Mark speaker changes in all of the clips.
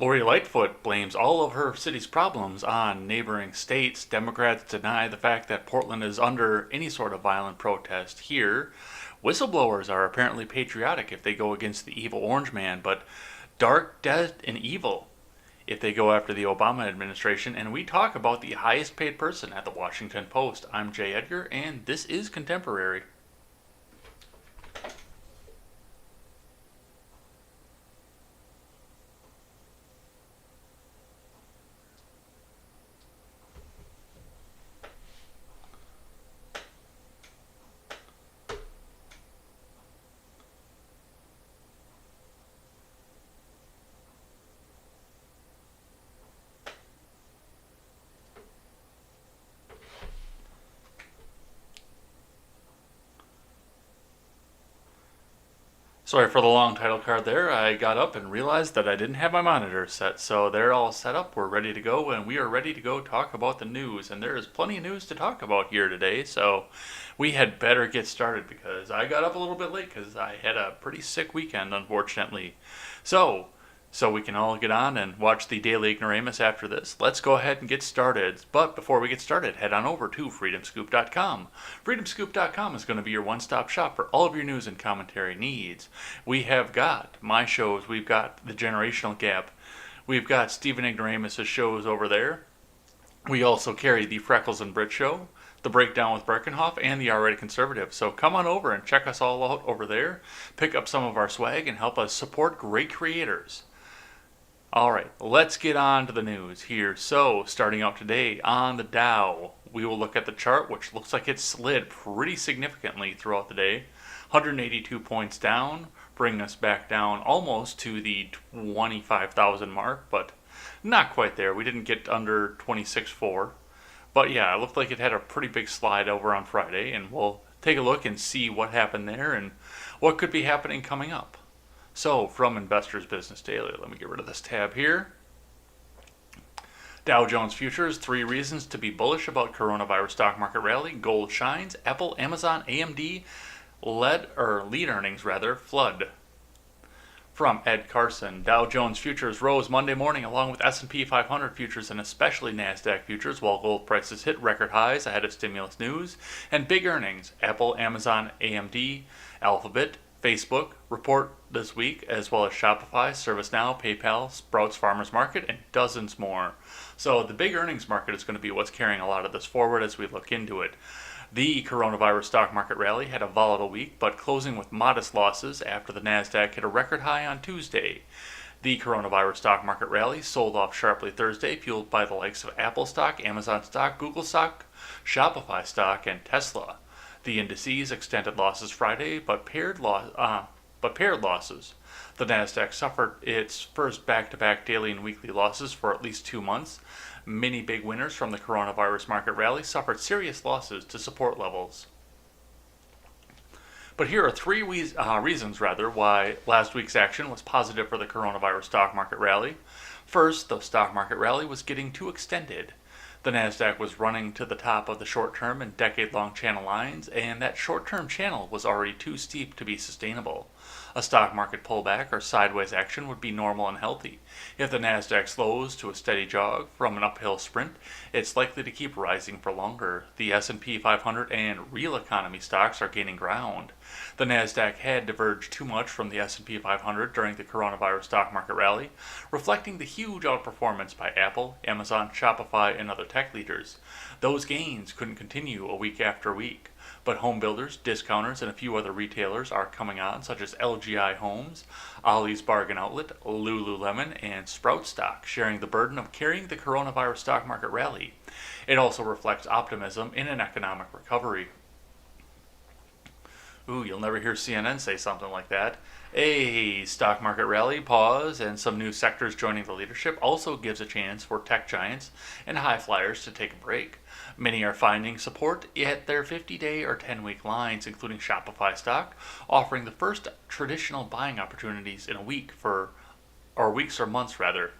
Speaker 1: Lori Lightfoot blames all of her city's problems on neighboring states. Democrats deny the fact that Portland is under any sort of violent protest here. Whistleblowers are apparently patriotic if they go against the evil orange man, but dark, dead, and evil if they go after the Obama administration. And we talk about the highest paid person at the Washington Post. I'm Jay Edgar, and this is Contemporary. Sorry for the long title card there. I got up and realized that I didn't have my monitor set. So they're all set up. We're ready to go, and we are ready to go talk about the news. And there is plenty of news to talk about here today. So we had better get started because I got up a little bit late because I had a pretty sick weekend, unfortunately. So we can all get on and watch the Daily Ignoramus after this. Let's go ahead and get started. But before we get started, head on over to freedomscoop.com. Freedomscoop.com is going to be your one-stop shop for all of your news and commentary needs. We have got my shows. We've got The Generational Gap. We've got Stephen Ignoramus' shows over there. We also carry the Freckles and Brit Show, The Breakdown with Birkenhoff, and the Already Conservative. So come on over and check us all out over there. Pick up some of our swag and help us support great creators. Alright, let's get on to the news here. So, starting out today on the Dow, we will look at the chart, which looks like it slid pretty significantly throughout the day. 182 points down, bringing us back down almost to the 25,000 mark, but not quite there. We didn't get under 26.4. But yeah, it looked like it had a pretty big slide over on Friday, and we'll take a look and see what happened there and what could be happening coming up. So, from Investors Business Daily, let me get rid of this tab here. Dow Jones Futures, 3 reasons to be bullish about coronavirus stock market rally. Gold shines. Apple, Amazon, AMD, lead earnings flood. From Ed Carson, Dow Jones Futures rose Monday morning along with S&P 500 futures and especially NASDAQ futures while gold prices hit record highs ahead of stimulus news and big earnings. Apple, Amazon, AMD, Alphabet, Facebook report this week, as well as Shopify, ServiceNow, PayPal, Sprouts Farmers Market, and dozens more. So the big earnings market is going to be what's carrying a lot of this forward as we look into it. The coronavirus stock market rally had a volatile week, but closing with modest losses after the NASDAQ hit a record high on Tuesday. The coronavirus stock market rally sold off sharply Thursday, fueled by the likes of Apple stock, Amazon stock, Google stock, Shopify stock, and Tesla. The indices extended losses Friday, but paired losses. The Nasdaq suffered its first back-to-back daily and weekly losses for at least 2 months. Many big winners from the coronavirus market rally suffered serious losses to support levels. But here are 3 reasons why last week's action was positive for the coronavirus stock market rally. First, the stock market rally was getting too extended. The Nasdaq was running to the top of the short-term and decade-long channel lines, and that short-term channel was already too steep to be sustainable. A stock market pullback or sideways action would be normal and healthy. If the Nasdaq slows to a steady jog from an uphill sprint, it's likely to keep rising for longer. The S&P 500 and real economy stocks are gaining ground. The Nasdaq had diverged too much from the S&P 500 during the coronavirus stock market rally, reflecting the huge outperformance by Apple, Amazon, Shopify, and other tech leaders. Those gains couldn't continue a week after week, but home builders, discounters, and a few other retailers are coming on, such as LGI Homes, Ollie's Bargain Outlet, Lululemon, and Sprout stock, sharing the burden of carrying the coronavirus stock market rally. It also reflects optimism in an economic recovery. Ooh, you'll never hear CNN say something like that. A stock market rally, pause, and some new sectors joining the leadership also gives a chance for tech giants and high flyers to take a break. Many are finding support at their 50-day or 10-week lines, including Shopify stock, offering the first traditional buying opportunities in a week weeks or months rather.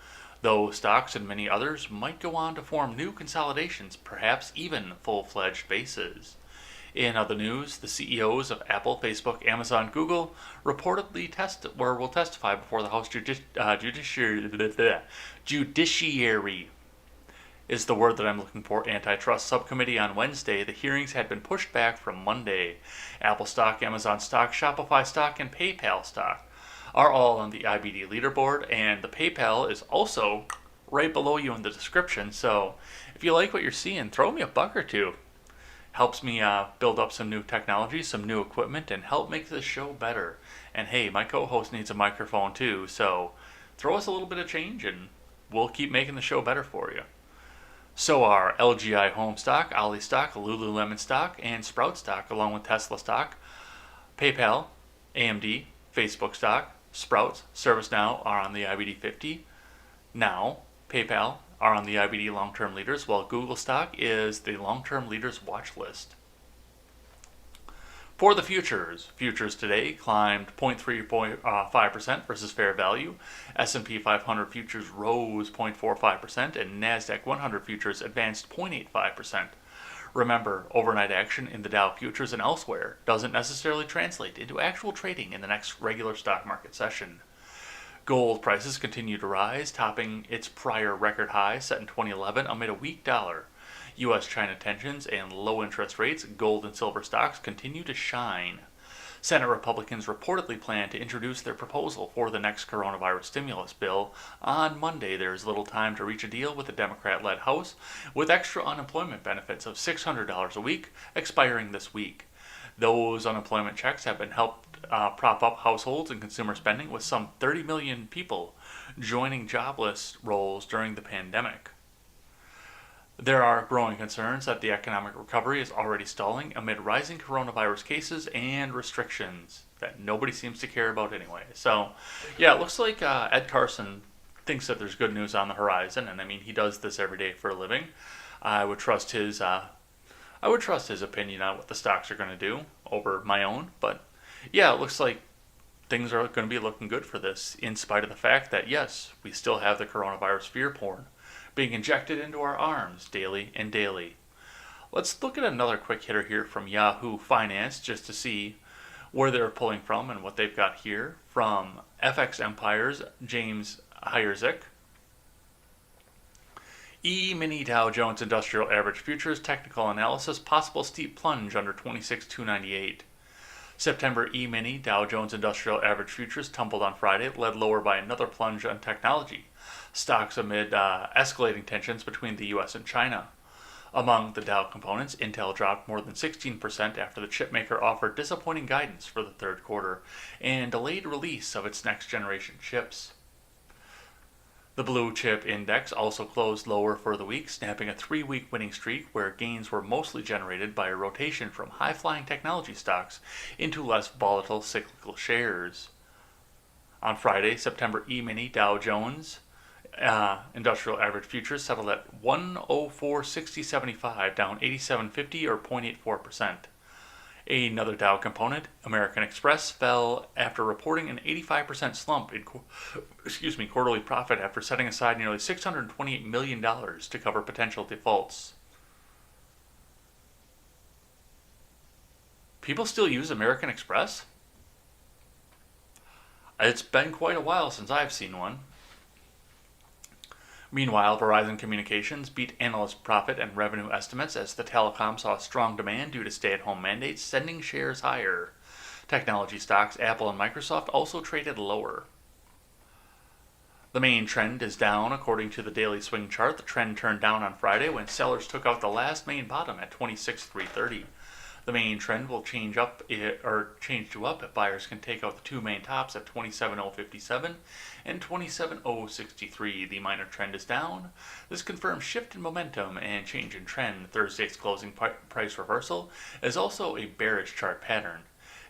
Speaker 1: Though stocks and many others might go on to form new consolidations, perhaps even full-fledged bases. In other news, the CEOs of Apple, Facebook, Amazon, Google reportedly will testify before the House Judiciary is the word that I'm looking for, Antitrust Subcommittee on Wednesday. The hearings had been pushed back from Monday. Apple stock, Amazon stock, Shopify stock, and PayPal stock are all on the IBD leaderboard, and the PayPal is also right below you in the description. So if you like what you're seeing, throw me a buck or two. Helps me build up some new technology, some new equipment, and help make this show better. And hey, my co-host needs a microphone too, so throw us a little bit of change and we'll keep making the show better for you. So are LGI Home stock, Ollie stock, Lululemon stock, and Sprout stock, along with Tesla stock. PayPal, AMD, Facebook stock, Sprouts, ServiceNow are on the IBD 50. Now, PayPal are on the IBD long-term leaders, while Google stock is the long-term leaders watch list. For the futures today climbed 0.35% versus fair value. S&P 500 futures rose 0.45%, and NASDAQ 100 futures advanced 0.85%. Remember, overnight action in the Dow futures and elsewhere doesn't necessarily translate into actual trading in the next regular stock market session. Gold prices continue to rise, topping its prior record high set in 2011 amid a weak dollar. U.S.-China tensions and low interest rates, gold and silver stocks continue to shine. Senate Republicans reportedly plan to introduce their proposal for the next coronavirus stimulus bill. On Monday, there is little time to reach a deal with the Democrat-led House, with extra unemployment benefits of $600 a week expiring this week. Those unemployment checks have been helped prop up households and consumer spending, with some 30 million people joining jobless rolls during the pandemic. There are growing concerns that the economic recovery is already stalling amid rising coronavirus cases and restrictions that nobody seems to care about anyway. So, yeah, it looks like Ed Carson thinks that there's good news on the horizon, and I mean, he does this every day for a living. I would trust his opinion on what the stocks are going to do over my own, but yeah, it looks like things are going to be looking good for this, in spite of the fact that, yes, we still have the coronavirus fear porn being injected into our arms daily and daily. Let's look at another quick hitter here from Yahoo Finance just to see where they're pulling from and what they've got here. From FX Empire's James Hyerzik. E-mini Dow Jones Industrial Average Futures Technical Analysis, possible steep plunge under 26,298. September E-mini Dow Jones Industrial Average Futures tumbled on Friday, led lower by another plunge on technology stocks amid escalating tensions between the U.S. and China. Among the Dow components, Intel dropped more than 16% after the chipmaker offered disappointing guidance for the third quarter and delayed release of its next-generation chips. The blue chip index also closed lower for the week, snapping a 3-week winning streak where gains were mostly generated by a rotation from high-flying technology stocks into less volatile cyclical shares. On Friday, September E-mini Dow Jones Industrial Average Futures settled at 104.6075, down 87.50 or 0.84%. Another Dow component, American Express, fell after reporting an 85% slump in quarterly profit after setting aside nearly $628 million to cover potential defaults. People still use American Express? It's been quite a while since I've seen one. Meanwhile, Verizon Communications beat analyst profit and revenue estimates as the telecom saw strong demand due to stay-at-home mandates, sending shares higher. Technology stocks Apple and Microsoft also traded lower. The main trend is down according to the daily swing chart. The trend turned down on Friday when sellers took out the last main bottom at 26,330. The main trend will change to up if buyers can take out the two main tops at 27,057 and 27,063. The minor trend is down. This confirms shift in momentum and change in trend. Thursday's closing price reversal is also a bearish chart pattern.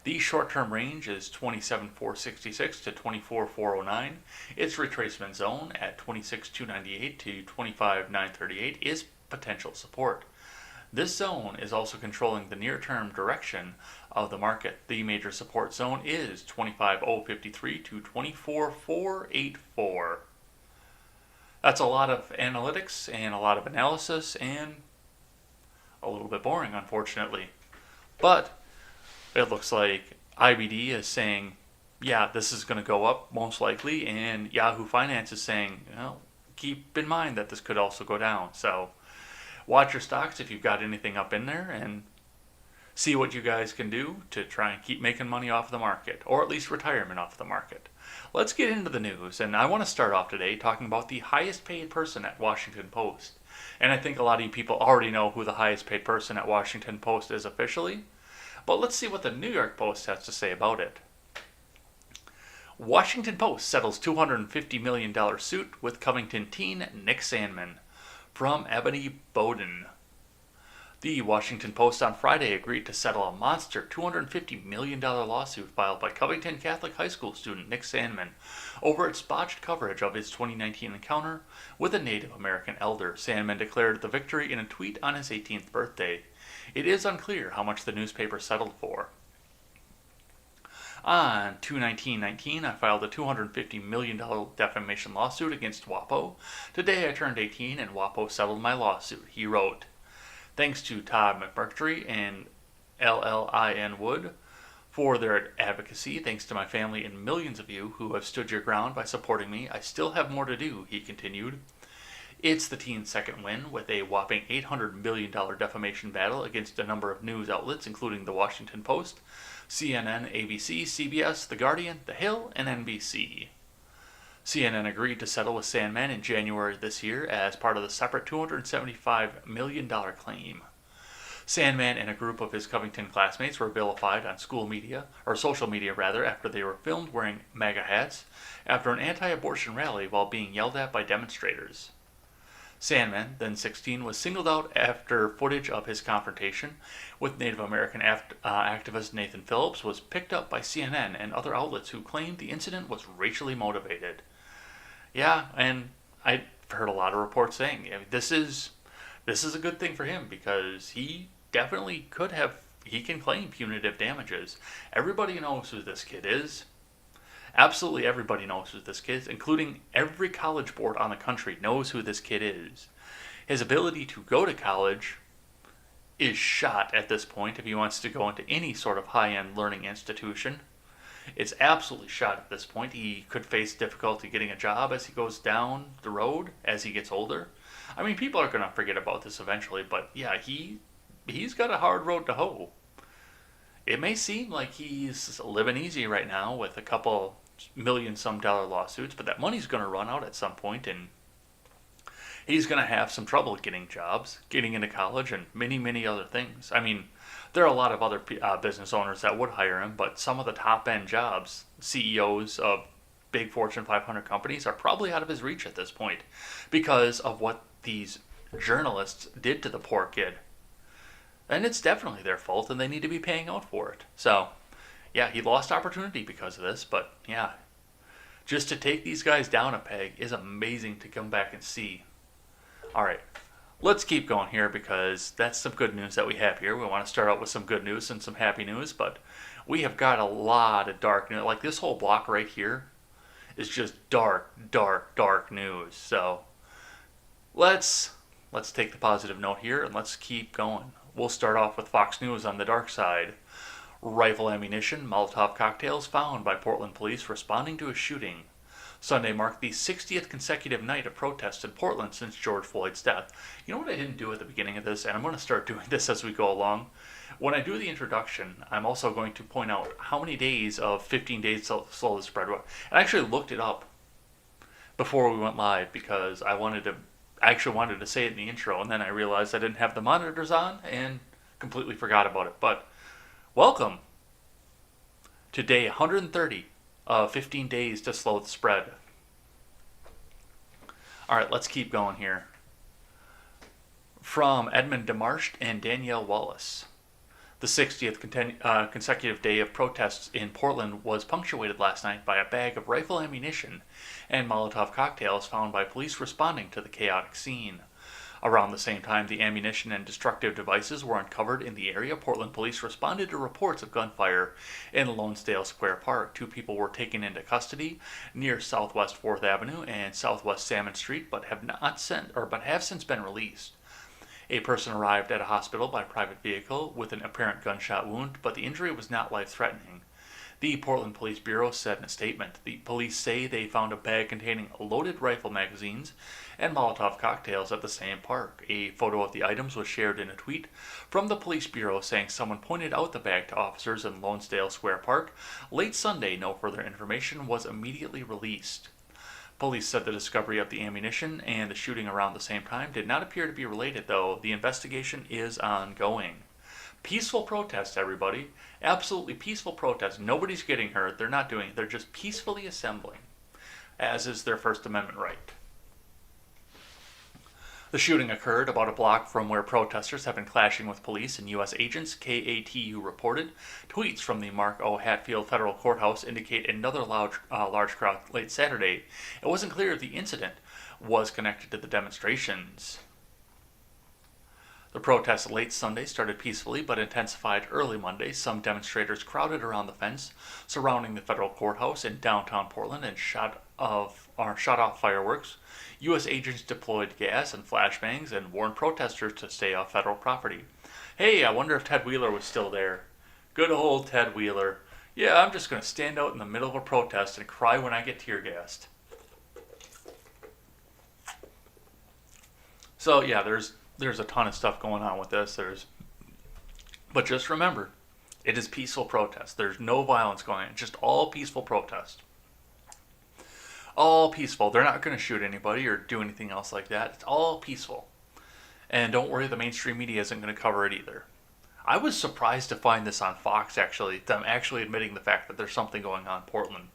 Speaker 1: The short-term range is 27,466 to 24,409. Its retracement zone at 26,298 to 25,938 is potential support. This zone is also controlling the near-term direction of the market. The major support zone is 25,053 to 24,484. That's a lot of analytics and a lot of analysis and a little bit boring, unfortunately. But it looks like IBD is saying, yeah, this is going to go up most likely, and Yahoo Finance is saying, keep in mind that this could also go down. So watch your stocks if you've got anything up in there, and see what you guys can do to try and keep making money off the market, or at least retirement off the market. Let's get into the news, and I want to start off today talking about the highest paid person at Washington Post. And I think a lot of you people already know who the highest paid person at Washington Post is officially, but let's see what the New York Post has to say about it. Washington Post settles $250 million suit with Covington teen Nick Sandmann. From Ebony Bowden. The Washington Post on Friday agreed to settle a monster $250 million lawsuit filed by Covington Catholic High School student Nick Sandmann over its botched coverage of his 2019 encounter with a Native American elder. Sandmann declared the victory in a tweet on his 18th birthday. It is unclear how much the newspaper settled for. On 2/19/19, I filed a $250 million defamation lawsuit against WaPo. Today I turned 18 and WaPo settled my lawsuit, he wrote. Thanks to Todd McMurtry and LLIN Wood for their advocacy. Thanks to my family and millions of you who have stood your ground by supporting me. I still have more to do, he continued. It's the teen's second win with a whopping $800 million defamation battle against a number of news outlets, including The Washington Post, CNN, ABC, CBS, The Guardian, The Hill, and NBC. CNN agreed to settle with Sandmann in January this year as part of the separate $275 million claim. Sandmann and a group of his Covington classmates were vilified on social media, after they were filmed wearing MAGA hats after an anti-abortion rally while being yelled at by demonstrators. Sandmann, then 16, was singled out after footage of his confrontation with Native American activist Nathan Phillips was picked up by CNN and other outlets who claimed the incident was racially motivated. Yeah, and I've heard a lot of reports saying this is a good thing for him because he definitely he can claim punitive damages. Everybody knows who this kid is. Absolutely everybody knows who this kid is, including every college board on the country knows who this kid is. His ability to go to college is shot at this point if he wants to go into any sort of high-end learning institution. It's absolutely shot at this point. He could face difficulty getting a job as he goes down the road, as he gets older. I mean, people are going to forget about this eventually, but yeah, he's got a hard road to hoe. It may seem like he's living easy right now with a couple $1,000,000 lawsuits, but that money's going to run out at some point, and he's going to have some trouble getting jobs, getting into college, and many, many other things. I mean, there are a lot of other business owners that would hire him, but some of the top-end jobs, CEOs of big Fortune 500 companies, are probably out of his reach at this point because of what these journalists did to the poor kid. And it's definitely their fault, and they need to be paying out for it. So, yeah, he lost opportunity because of this, but yeah, just to take these guys down a peg is amazing to come back and see. All right, let's keep going here because that's some good news that we have here. We want to start out with some good news and some happy news, but we have got a lot of dark news. Like this whole block right here is just dark, dark, dark news. So let's take the positive note here and let's keep going. We'll start off with Fox News on the dark side. Rifle ammunition, Molotov cocktails found by Portland police responding to a shooting. Sunday marked the 60th consecutive night of protests in Portland since George Floyd's death. You know what I didn't do at the beginning of this, and I'm going to start doing this as we go along? When I do the introduction, I'm also going to point out how many days of 15 days to slow the spread were. I actually looked it up before we went live because I actually wanted to say it in the intro, and then I realized I didn't have the monitors on and completely forgot about it. But welcome to day 130 of 15 days to slow the spread. All right, let's keep going here. From Edmund DeMarsh and Danielle Wallace. The 60th consecutive day of protests in Portland was punctuated last night by a bag of rifle ammunition and Molotov cocktails found by police responding to the chaotic scene. Around the same time the ammunition and destructive devices were uncovered in the area, Portland police responded to reports of gunfire in Lonesdale Square Park. 2 people were taken into custody near Southwest 4th Avenue and Southwest Salmon Street, but have since been released. A person arrived at a hospital by private vehicle with an apparent gunshot wound, but the injury was not life-threatening. The Portland Police Bureau said in a statement, the police say they found a bag containing loaded rifle magazines and Molotov cocktails at the same park. A photo of the items was shared in a tweet from the Police Bureau saying someone pointed out the bag to officers in Lonesdale Square Park. Late Sunday, no further information was immediately released. Police said the discovery of the ammunition and the shooting around the same time did not appear to be related, though. The investigation is ongoing. Peaceful protest, everybody. Absolutely peaceful protest. Nobody's getting hurt. They're not doing it. They're just peacefully assembling, as is their First Amendment right. The shooting occurred about a block from where protesters have been clashing with police and U.S. agents, KATU reported. Tweets from the Mark O. Hatfield Federal Courthouse indicate another large crowd late Saturday. It wasn't clear if the incident was connected to the demonstrations. The protests late Sunday started peacefully but intensified early Monday. Some demonstrators crowded around the fence surrounding the federal courthouse in downtown Portland and shot off fireworks. U.S. agents deployed gas and flashbangs and warned protesters to stay off federal property. Hey, I wonder if Ted Wheeler was still there. Good old Ted Wheeler. Yeah, I'm just going to stand out in the middle of a protest and cry when I get tear gassed. So yeah, there's a ton of stuff going on with this. But just remember, it is peaceful protest. There's no violence going on. It's just all peaceful protest. All peaceful. They're not going to shoot anybody or do anything else like that. It's all peaceful. And don't worry, the mainstream media isn't going to cover it either. I was surprised to find this on Fox, actually, them actually admitting the fact that there's something going on in Portland.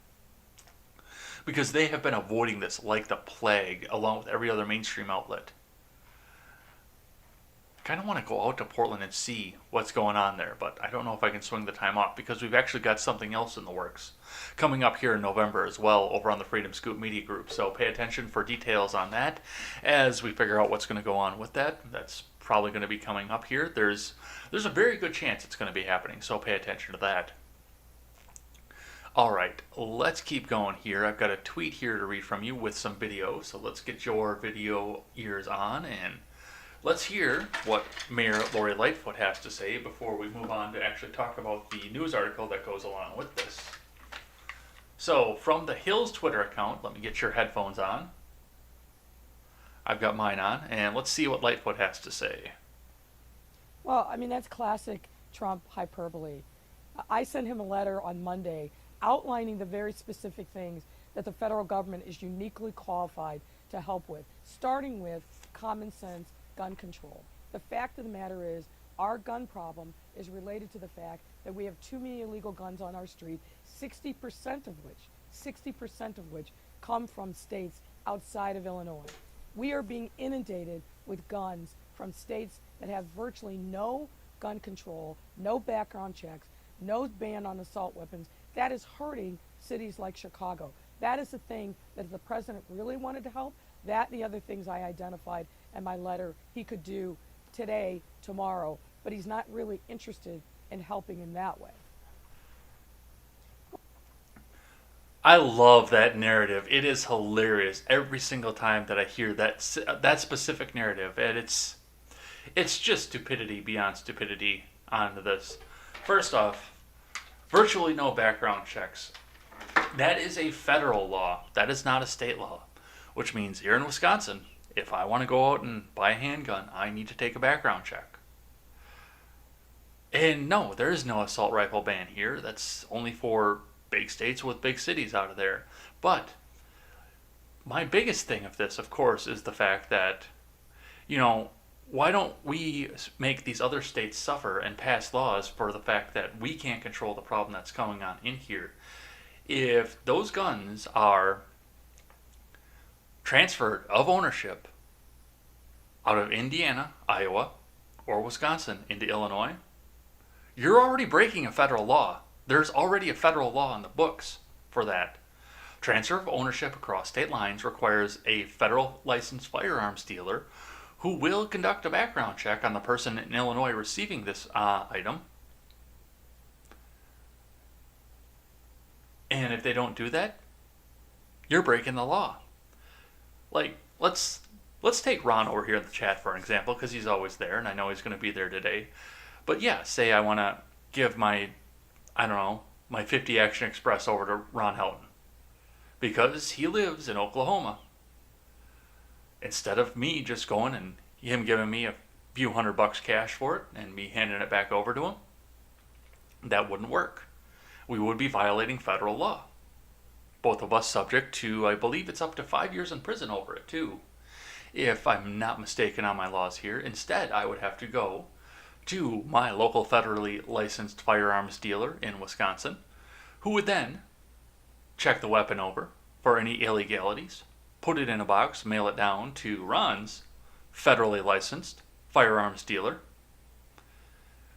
Speaker 1: Because they have been avoiding this like the plague, along with every other mainstream outlet. Kind of want to go out to Portland and see what's going on there, but I don't know if I can swing the time off because we've actually got something else in the works coming up here in November as well over on the Freedom Scoop Media Group. So pay attention for details on that as we figure out what's going to go on with that. That's probably going to be coming up here. There's a very good chance it's going to be happening, so pay attention to that. All right, let's keep going here. I've got a tweet here to read from you with some video, so let's get your video ears on and let's hear what Mayor Lori Lightfoot has to say before we move on to actually talk about the news article that goes along with this. So, from the Hills Twitter account, let me get your headphones on. I've got mine on, and let's see what Lightfoot has to say.
Speaker 2: Well, I mean, that's classic Trump hyperbole. I sent him a letter on Monday outlining the very specific things that the federal government is uniquely qualified to help with, starting with common sense gun control. The fact of the matter is, our gun problem is related to the fact that we have too many illegal guns on our street, 60% of which come from states outside of Illinois. We are being inundated with guns from states that have virtually no gun control, no background checks, no ban on assault weapons. That is hurting cities like Chicago. That is the thing that if the president really wanted to help, that and the other things I identified in my letter he could do today, tomorrow, but he's not really interested in helping in that way.
Speaker 1: I love that narrative. It is hilarious every single time that I hear that specific narrative, and it's just stupidity beyond stupidity onto this. First off, virtually no background checks. That is a federal law. That is not a state law, which means here in Wisconsin, if I want to go out and buy a handgun, I need to take a background check. And no, there is no assault rifle ban here. That's only for big states with big cities out of there. But my biggest thing of this, of course, is the fact that, why don't we make these other states suffer and pass laws for the fact that we can't control the problem that's going on in here? If those guns are transferred of ownership out of Indiana, Iowa, or Wisconsin into Illinois, you're already breaking a federal law. There's already a federal law in the books for that. Transfer of ownership across state lines requires a federal licensed firearms dealer who will conduct a background check on the person in Illinois receiving this item. And if they don't do that, you're breaking the law. Like, let's let's take Ron over here in the chat for an example, because he's always there, and I know he's going to be there today. But yeah, say I want to give my, I don't know, my 50 Action Express over to Ron Houghton, because he lives in Oklahoma. Instead of me just going and him giving me a few $100 cash for it and me handing it back over to him, that wouldn't work. We would be violating federal law. Both of us subject to, I believe it's up to 5 years in prison over it too. If I'm not mistaken on my laws here, instead I would have to go to my local federally licensed firearms dealer in Wisconsin, who would then check the weapon over for any illegalities, put it in a box, mail it down to Ron's federally licensed firearms dealer,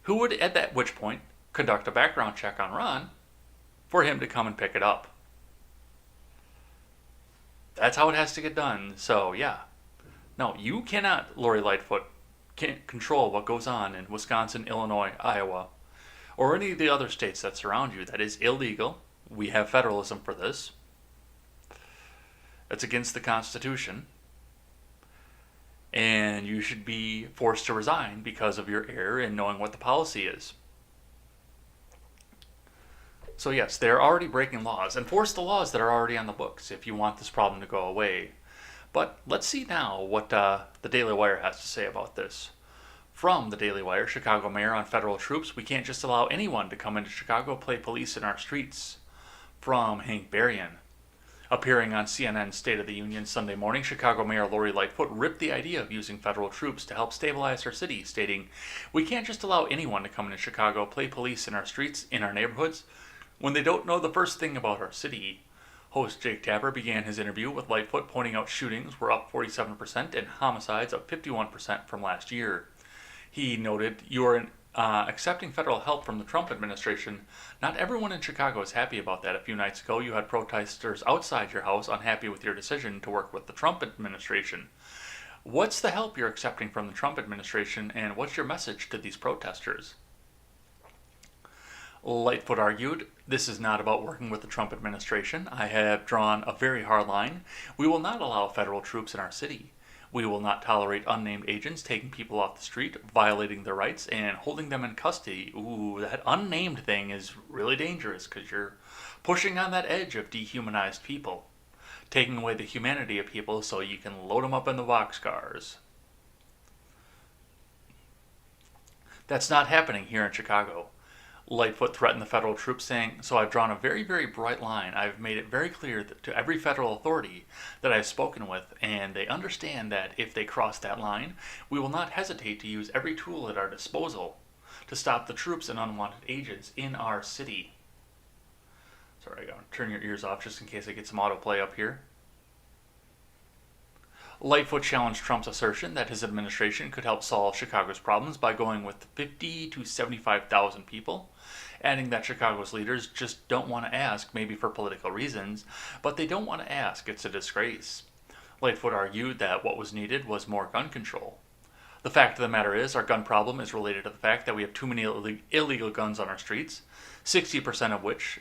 Speaker 1: who would at that which point conduct a background check on Ron for him to come and pick it up. That's how it has to get done. So yeah, no, you cannot, Lori Lightfoot, can't control what goes on in Wisconsin, Illinois, Iowa, or any of the other states that surround you. That is illegal. We have federalism for this. It's against the Constitution. And you should be forced to resign because of your error in knowing what the policy is. So yes, they're already breaking laws. Enforce the laws that are already on the books if you want this problem to go away. But let's see now what the Daily Wire has to say about this. From the Daily Wire, Chicago mayor on federal troops, we can't just allow anyone to come into Chicago, play police in our streets. From Hank Berrien. Appearing on CNN's State of the Union Sunday morning, Chicago Mayor Lori Lightfoot ripped the idea of using federal troops to help stabilize her city, stating, "We can't just allow anyone to come into Chicago, play police in our streets, in our neighborhoods, when they don't know the first thing about our city." Host Jake Tapper began his interview with Lightfoot, pointing out shootings were up 47% and homicides up 51% from last year. He noted, "You're accepting federal help from the Trump administration. Not everyone in Chicago is happy about that. A few nights ago, you had protesters outside your house unhappy with your decision to work with the Trump administration. What's the help you're accepting from the Trump administration, and what's your message to these protesters?" Lightfoot argued, "This is not about working with the Trump administration. I have drawn a very hard line. We will not allow federal troops in our city. We will not tolerate unnamed agents taking people off the street, violating their rights, and holding them in custody." Ooh, that unnamed thing is really dangerous because you're pushing on that edge of dehumanized people, taking away the humanity of people so you can load them up in the boxcars. That's not happening here in Chicago. Lightfoot threatened the federal troops, saying, "So I've drawn a very, very bright line. I've made it very clear to every federal authority that I've spoken with, and they understand that if they cross that line, we will not hesitate to use every tool at our disposal to stop the troops and unwanted agents in our city." Sorry, I gotta turn your ears off just in case I get some autoplay up here. Lightfoot challenged Trump's assertion that his administration could help solve Chicago's problems by going with 50 to 75,000 people, adding that Chicago's leaders just don't want to ask, maybe for political reasons, but they don't want to ask. It's a disgrace. Lightfoot argued that what was needed was more gun control. "The fact of the matter is, our gun problem is related to the fact that we have too many illegal guns on our streets, 60% of which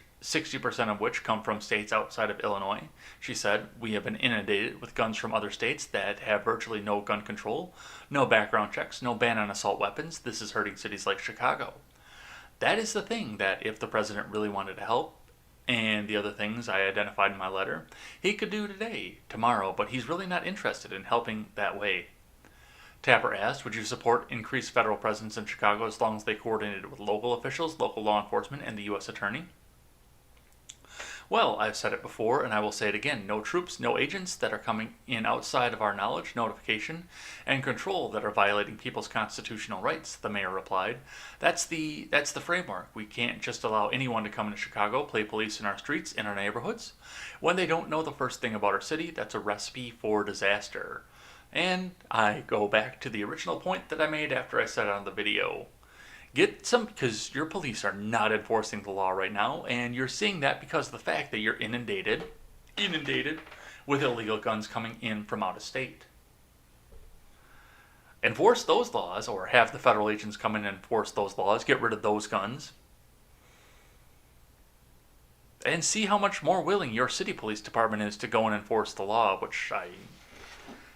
Speaker 1: come from states outside of Illinois," she said. "We have been inundated with guns from other states that have virtually no gun control, no background checks, no ban on assault weapons. This is hurting cities like Chicago." That is the thing that if the president really wanted to help, and the other things I identified in my letter, he could do today, tomorrow, but he's really not interested in helping that way. Tapper asked, "Would you support increased federal presence in Chicago as long as they coordinated with local officials, local law enforcement, and the U.S. Attorney?" Well, I've said it before, and I will say it again. No troops, no agents that are coming in outside of our knowledge, notification, and control that are violating people's constitutional rights, the mayor replied. That's the framework. We can't just allow anyone to come into Chicago, play police in our streets, in our neighborhoods. When they don't know the first thing about our city, that's a recipe for disaster. And I go back to the original point that I made after I said it on the video. Get some, because your police are not enforcing the law right now, and you're seeing that because of the fact that you're inundated with illegal guns coming in from out of state. Enforce those laws, or have the federal agents come in and enforce those laws, get rid of those guns, and see how much more willing your city police department is to go and enforce the law, which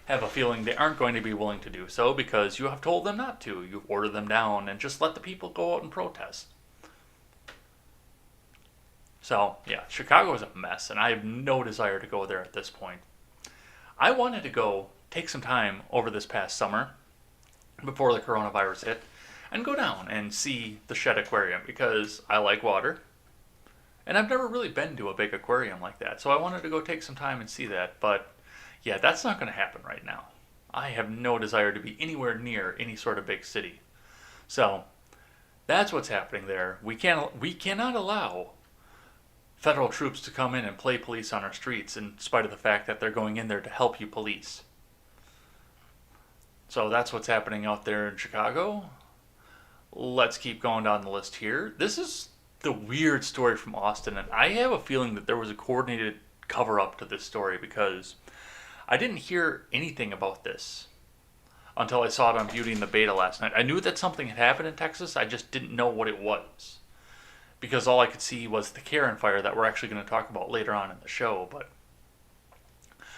Speaker 1: have a feeling they aren't going to be willing to do so because you have told them not to. You've ordered them down and just let the people go out and protest. So, yeah, Chicago is a mess, and I have no desire to go there at this point. I wanted to go take some time over this past summer, before the coronavirus hit, and go down and see the Shed Aquarium because I like water. And I've never really been to a big aquarium like that, so I wanted to go take some time and see that. But yeah, that's not going to happen right now. I have no desire to be anywhere near any sort of big city. So that's what's happening there. We cannot allow federal troops to come in and play police on our streets in spite of the fact that they're going in there to help you police. So that's what's happening out there in Chicago. Let's keep going down the list here. This is the weird story from Austin, and I have a feeling that there was a coordinated cover-up to this story because I didn't hear anything about this until I saw it on Beauty and the Beta last night. I knew that something had happened in Texas, I just didn't know what it was because all I could see was the Karen fire that we're actually going to talk about later on in the show, but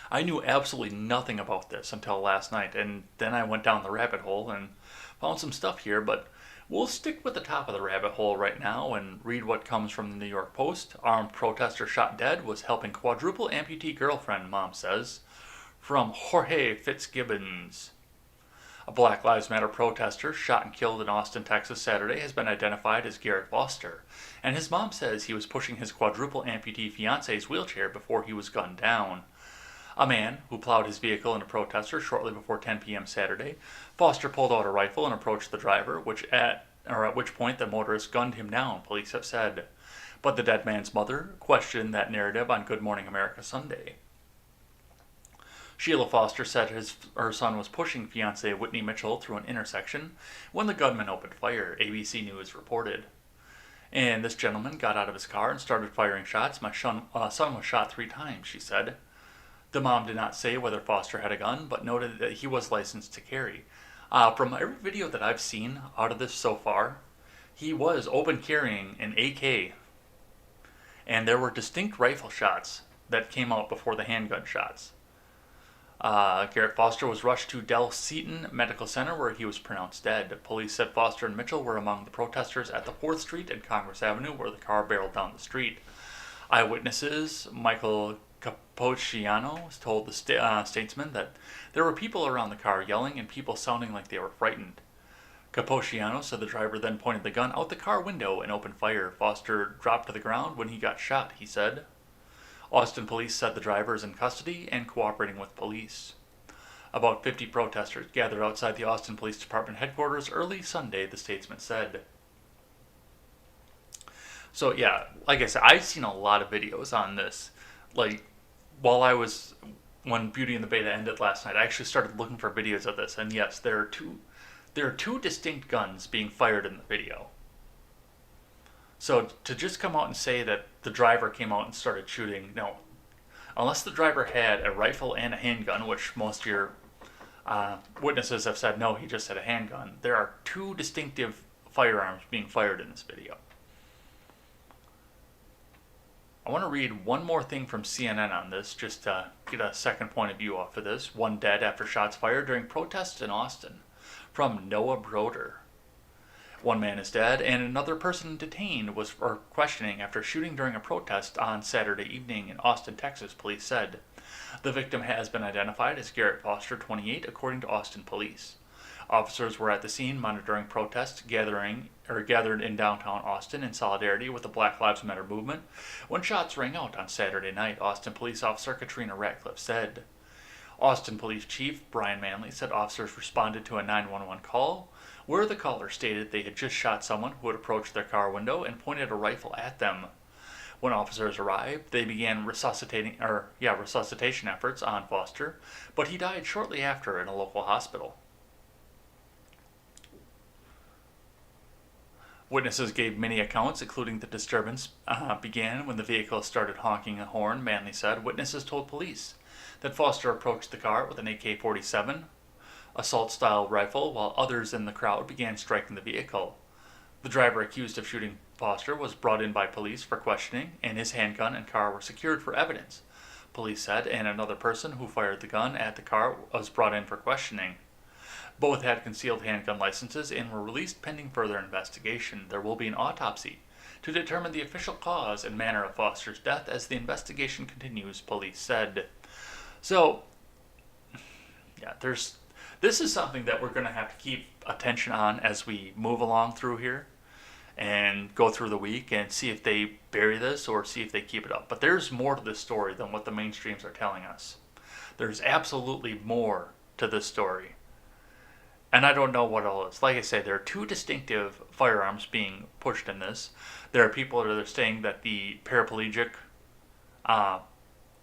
Speaker 1: I knew absolutely nothing about this until last night, and then I went down the rabbit hole and found some stuff here, but we'll stick with the top of the rabbit hole right now and read what comes from the New York Post. Armed protester shot dead was helping quadruple amputee girlfriend, mom says. From Jorge Fitzgibbons. A Black Lives Matter protester shot and killed in Austin, Texas Saturday has been identified as Garrett Foster, and his mom says he was pushing his quadruple amputee fiance's wheelchair before he was gunned down. A man who plowed his vehicle into protesters shortly before 10 p.m. Saturday. Foster pulled out a rifle and approached the driver, at which point the motorist gunned him down, police have said. But the dead man's mother questioned that narrative on Good Morning America Sunday. Sheila Foster said her son was pushing fiancée Whitney Mitchell through an intersection when the gunman opened fire, ABC News reported. And this gentleman got out of his car and started firing shots. My son was shot 3 times, she said. The mom did not say whether Foster had a gun, but noted that he was licensed to carry. From every video that I've seen out of this so far, he was open carrying an AK. And there were distinct rifle shots that came out before the handgun shots. Garrett Foster was rushed to Del Seaton Medical Center where he was pronounced dead. Police said Foster and Mitchell were among the protesters at the 4th Street and Congress Avenue where the car barreled down the street. Eyewitnesses Michael Capociano told the Statesman that there were people around the car yelling and people sounding like they were frightened. Capociano said the driver then pointed the gun out the car window and opened fire. Foster dropped to the ground when he got shot, he said. Austin police said the driver is in custody and cooperating with police. About 50 protesters gathered outside the Austin Police Department headquarters early Sunday, the Statesman said. So yeah, like I said, I've seen a lot of videos on this. Like, when Beauty and the Beta ended last night, I actually started looking for videos of this, and yes, there are two distinct guns being fired in the video. So to just come out and say that the driver came out and started shooting, no. Unless the driver had a rifle and a handgun, which most of your witnesses have said no, he just had a handgun, there are 2 distinctive firearms being fired in this video. I want to read one more thing from CNN on this, just to get a second point of view off of this. 1 dead after shots fired during protests in Austin. From Noah Broder. 1 man is dead, and another person detained was for questioning after shooting during a protest on Saturday evening in Austin, Texas, police said. The victim has been identified as Garrett Foster, 28, according to Austin police. Officers were at the scene monitoring protests gathered in downtown Austin in solidarity with the Black Lives Matter movement when shots rang out on Saturday night, Austin police officer Katrina Ratcliffe said. Austin Police Chief Brian Manley said officers responded to a 911 call where the caller stated they had just shot someone who had approached their car window and pointed a rifle at them. When officers arrived, they began resuscitation efforts on Foster, but he died shortly after in a local hospital. Witnesses gave many accounts, including the disturbance began when the vehicle started honking a horn, Manley said. Witnesses told police that Foster approached the car with an AK-47 assault-style rifle, while others in the crowd began striking the vehicle. The driver accused of shooting Foster was brought in by police for questioning, and his handgun and car were secured for evidence. police said, and another person who fired the gun at the car was brought in for questioning. Both had concealed handgun licenses and were released pending further investigation. There will be an autopsy to determine the official cause and manner of Foster's death as the investigation continues, police said. So, yeah, this is something that we're going to have to keep attention on as we move along through here and go through the week and see if they bury this or see if they keep it up. But there's more to this story than what the mainstreams are telling us. There's absolutely more to this story. And I don't know what all is. Like I say, there are two distinctive firearms being pushed in this. There are people that are saying that the paraplegic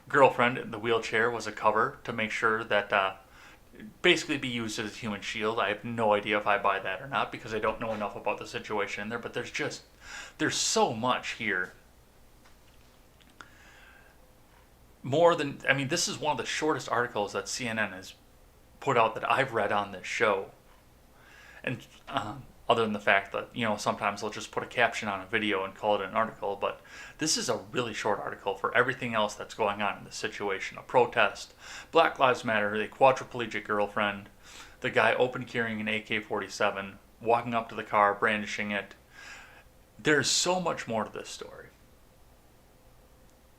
Speaker 1: girlfriend in the wheelchair was a cover to make sure that basically be used as a human shield. I have no idea if I buy that or not because I don't know enough about the situation in there, but there's so much here. This is one of the shortest articles that CNN has put out that I've read on this show. And other than the fact that, sometimes they'll just put a caption on a video and call it an article, but this is a really short article for everything else that's going on in this situation. A protest, Black Lives Matter, a quadriplegic girlfriend, the guy open carrying an AK-47, walking up to the car, brandishing it. There's so much more to this story.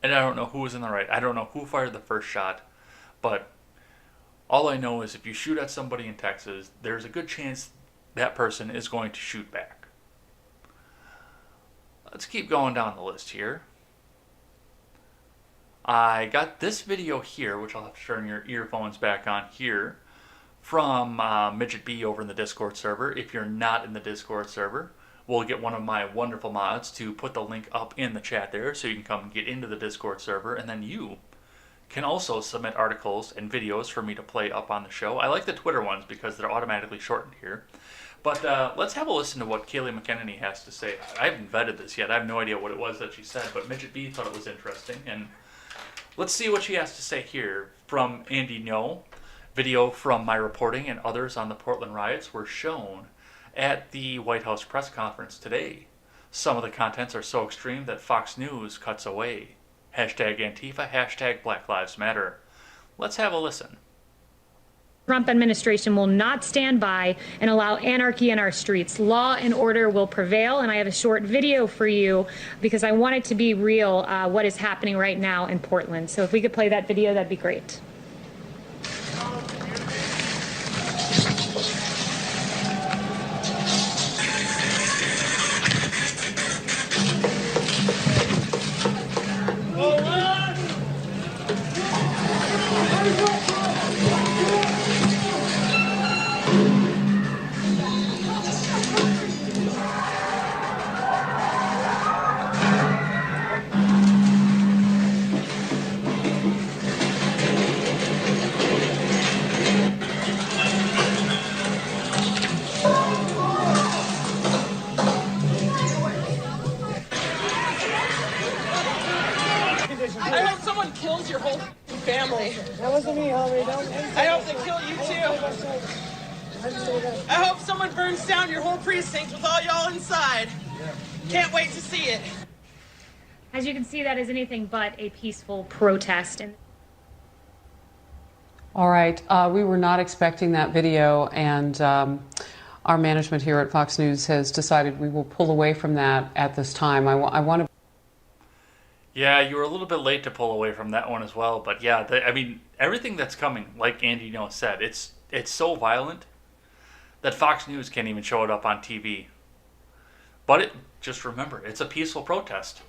Speaker 1: And I don't know who was in the right. I don't know who fired the first shot, but all I know is if you shoot at somebody in Texas, there's a good chance that person is going to shoot back. Let's keep going down the list here. I got this video here, which I'll have to turn your earphones back on here, from Midget B over in the Discord server. If you're not in the Discord server, we'll get one of my wonderful mods to put the link up in the chat there so you can come and get into the Discord server, and then you can also submit articles and videos for me to play up on the show. I like the Twitter ones because they're automatically shortened here. But let's have a listen to what Kaylee McEnany has to say. I haven't vetted this yet. I have no idea what it was that she said, but Midget B thought it was interesting. And let's see what she has to say here from Andy No. Video from my reporting and others on the Portland riots were shown at the White House press conference today. Some of the contents are so extreme that Fox News cuts away. Hashtag Antifa, hashtag Black Lives Matter. Let's have a listen.
Speaker 3: Trump administration will not stand by and allow anarchy in our streets. Law and order will prevail, and I have a short video for you because I want it to be real what is happening right now in Portland. So if we could play that video, that'd be great.
Speaker 4: I hope someone kills your whole family.
Speaker 2: That wasn't me, Holly.
Speaker 4: I hope they kill you too. I hope someone burns down your whole precinct with all y'all inside. Can't wait to see it.
Speaker 3: As you can see, that is anything but a peaceful protest. And
Speaker 5: all right, we were not expecting that video, and our management here at Fox News has decided we will pull away from that at this time. I want to...
Speaker 1: Yeah, you were a little bit late to pull away from that one as well, but yeah, everything that's coming, like Andy said, it's so violent that Fox News can't even show it up on TV. But just remember, it's a peaceful protest.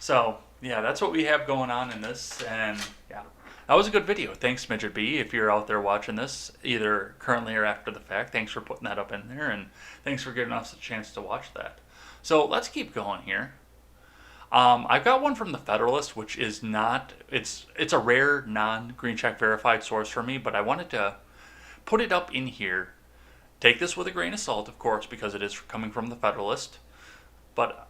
Speaker 1: So, yeah, that's what we have going on in this, and yeah, that was a good video. Thanks, Midget B, if you're out there watching this, either currently or after the fact. Thanks for putting that up in there, and thanks for giving us a chance to watch that. So, let's keep going here. I've got one from the Federalist, which is not, it's a rare non-green check verified source for me, but I wanted to put it up in here. Take this with a grain of salt, of course, because it is coming from the Federalist, but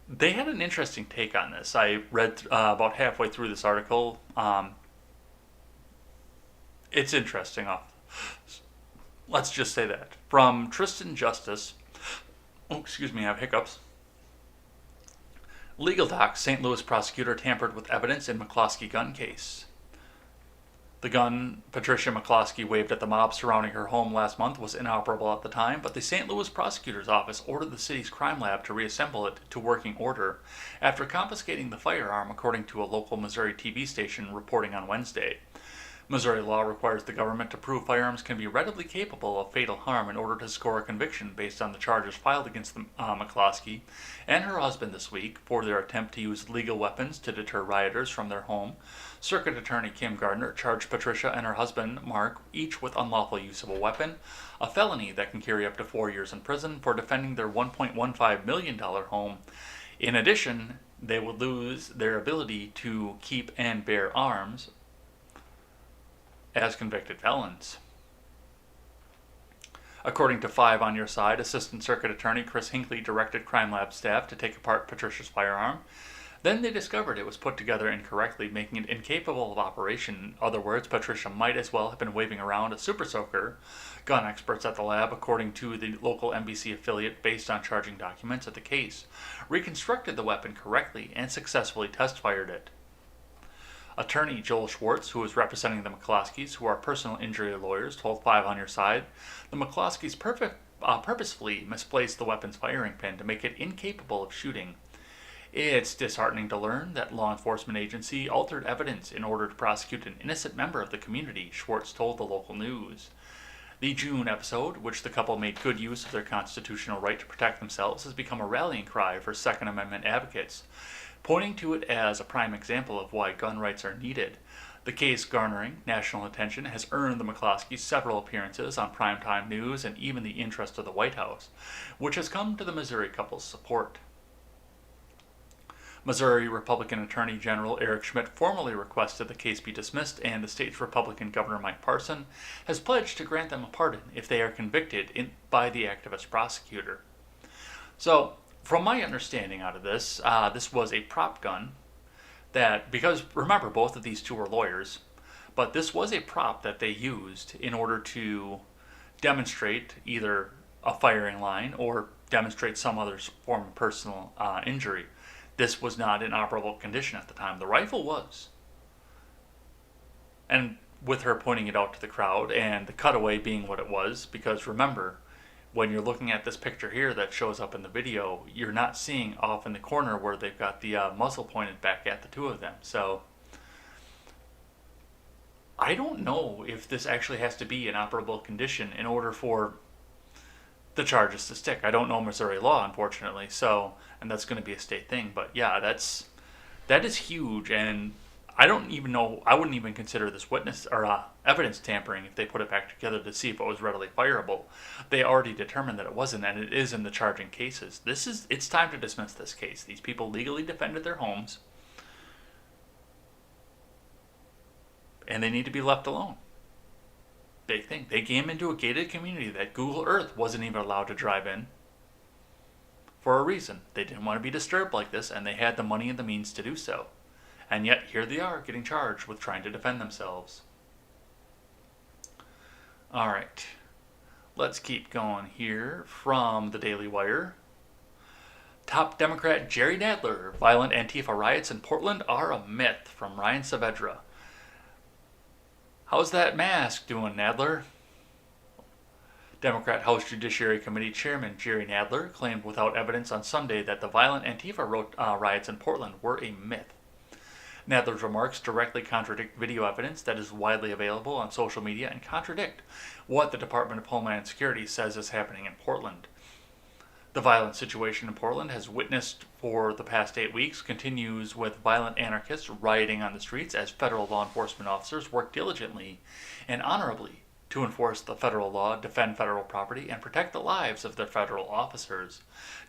Speaker 1: they had an interesting take on this. I read about halfway through this article. It's interesting. Let's just say that. From Tristan Justice, oh, excuse me, I have hiccups. Legal docs, St. Louis prosecutor tampered with evidence in McCloskey gun case. The gun Patricia McCloskey waved at the mob surrounding her home last month was inoperable at the time, but the St. Louis prosecutor's office ordered the city's crime lab to reassemble it to working order after confiscating the firearm, according to a local Missouri TV station reporting on Wednesday. Missouri law requires the government to prove firearms can be readily capable of fatal harm in order to score a conviction based on the charges filed against McCloskey and her husband this week for their attempt to use legal weapons to deter rioters from their home. Circuit Attorney Kim Gardner charged Patricia and her husband, Mark, each with unlawful use of a weapon, a felony that can carry up to 4 years in prison for defending their $1.15 million home. In addition, they would lose their ability to keep and bear arms as convicted felons. According to 5 on Your Side, Assistant Circuit Attorney Chris Hinckley directed Crime Lab staff to take apart Patricia's firearm. Then they discovered it was put together incorrectly, making it incapable of operation. In other words, Patricia might as well have been waving around a super soaker. Gun experts at the lab, according to the local NBC affiliate based on charging documents at the case, reconstructed the weapon correctly and successfully test-fired it. Attorney Joel Schwartz, who was representing the McCloskeys, who are personal injury lawyers, told 5 on Your Side, the McCloskeys purposefully misplaced the weapon's firing pin to make it incapable of shooting. It's disheartening to learn that law enforcement agency altered evidence in order to prosecute an innocent member of the community, Schwartz told the local news. The June episode, which the couple made good use of their constitutional right to protect themselves, has become a rallying cry for Second Amendment advocates, pointing to it as a prime example of why gun rights are needed. The case garnering national attention has earned the McCloskeys several appearances on primetime news and even the interest of the White House, which has come to the Missouri couple's support. Missouri Republican Attorney General Eric Schmidt formally requested the case be dismissed, and the state's Republican Governor Mike Parson has pledged to grant them a pardon if they are convicted by the activist prosecutor. So, from my understanding out of this, this was a prop gun that, because remember, both of these two are lawyers, but this was a prop that they used in order to demonstrate either a firing line or demonstrate some other form of personal injury. This was not in operable condition at the time. The rifle was. And with her pointing it out to the crowd and the cutaway being what it was, because remember, when you're looking at this picture here that shows up in the video, you're not seeing off in the corner where they've got the muzzle pointed back at the two of them. So I don't know if this actually has to be in operable condition in order for the charges to stick. I don't know Missouri law, unfortunately, so, and that's going to be a state thing. But yeah, that is huge, and I don't even know. I wouldn't even consider this witness or evidence tampering if they put it back together to see if it was readily fireable. They already determined that it wasn't, and it is in the charging cases. It's time to dismiss this case. These people legally defended their homes, and they need to be left alone. Big thing. They came into a gated community that Google Earth wasn't even allowed to drive in for a reason. They didn't want to be disturbed like this, and they had the money and the means to do so. And yet, here they are getting charged with trying to defend themselves. Alright, let's keep going here from the Daily Wire. Top Democrat Jerry Nadler, violent Antifa riots in Portland are a myth, from Ryan Saavedra. How's that mask doing, Nadler? Democrat House Judiciary Committee Chairman Jerry Nadler claimed without evidence on Sunday that the violent Antifa riots in Portland were a myth. Nadler's remarks directly contradict video evidence that is widely available on social media and contradict what the Department of Homeland Security says is happening in Portland. The violent situation in Portland has witnessed for the past 8 weeks continues with violent anarchists rioting on the streets as federal law enforcement officers work diligently and honorably to enforce the federal law, defend federal property, and protect the lives of their federal officers.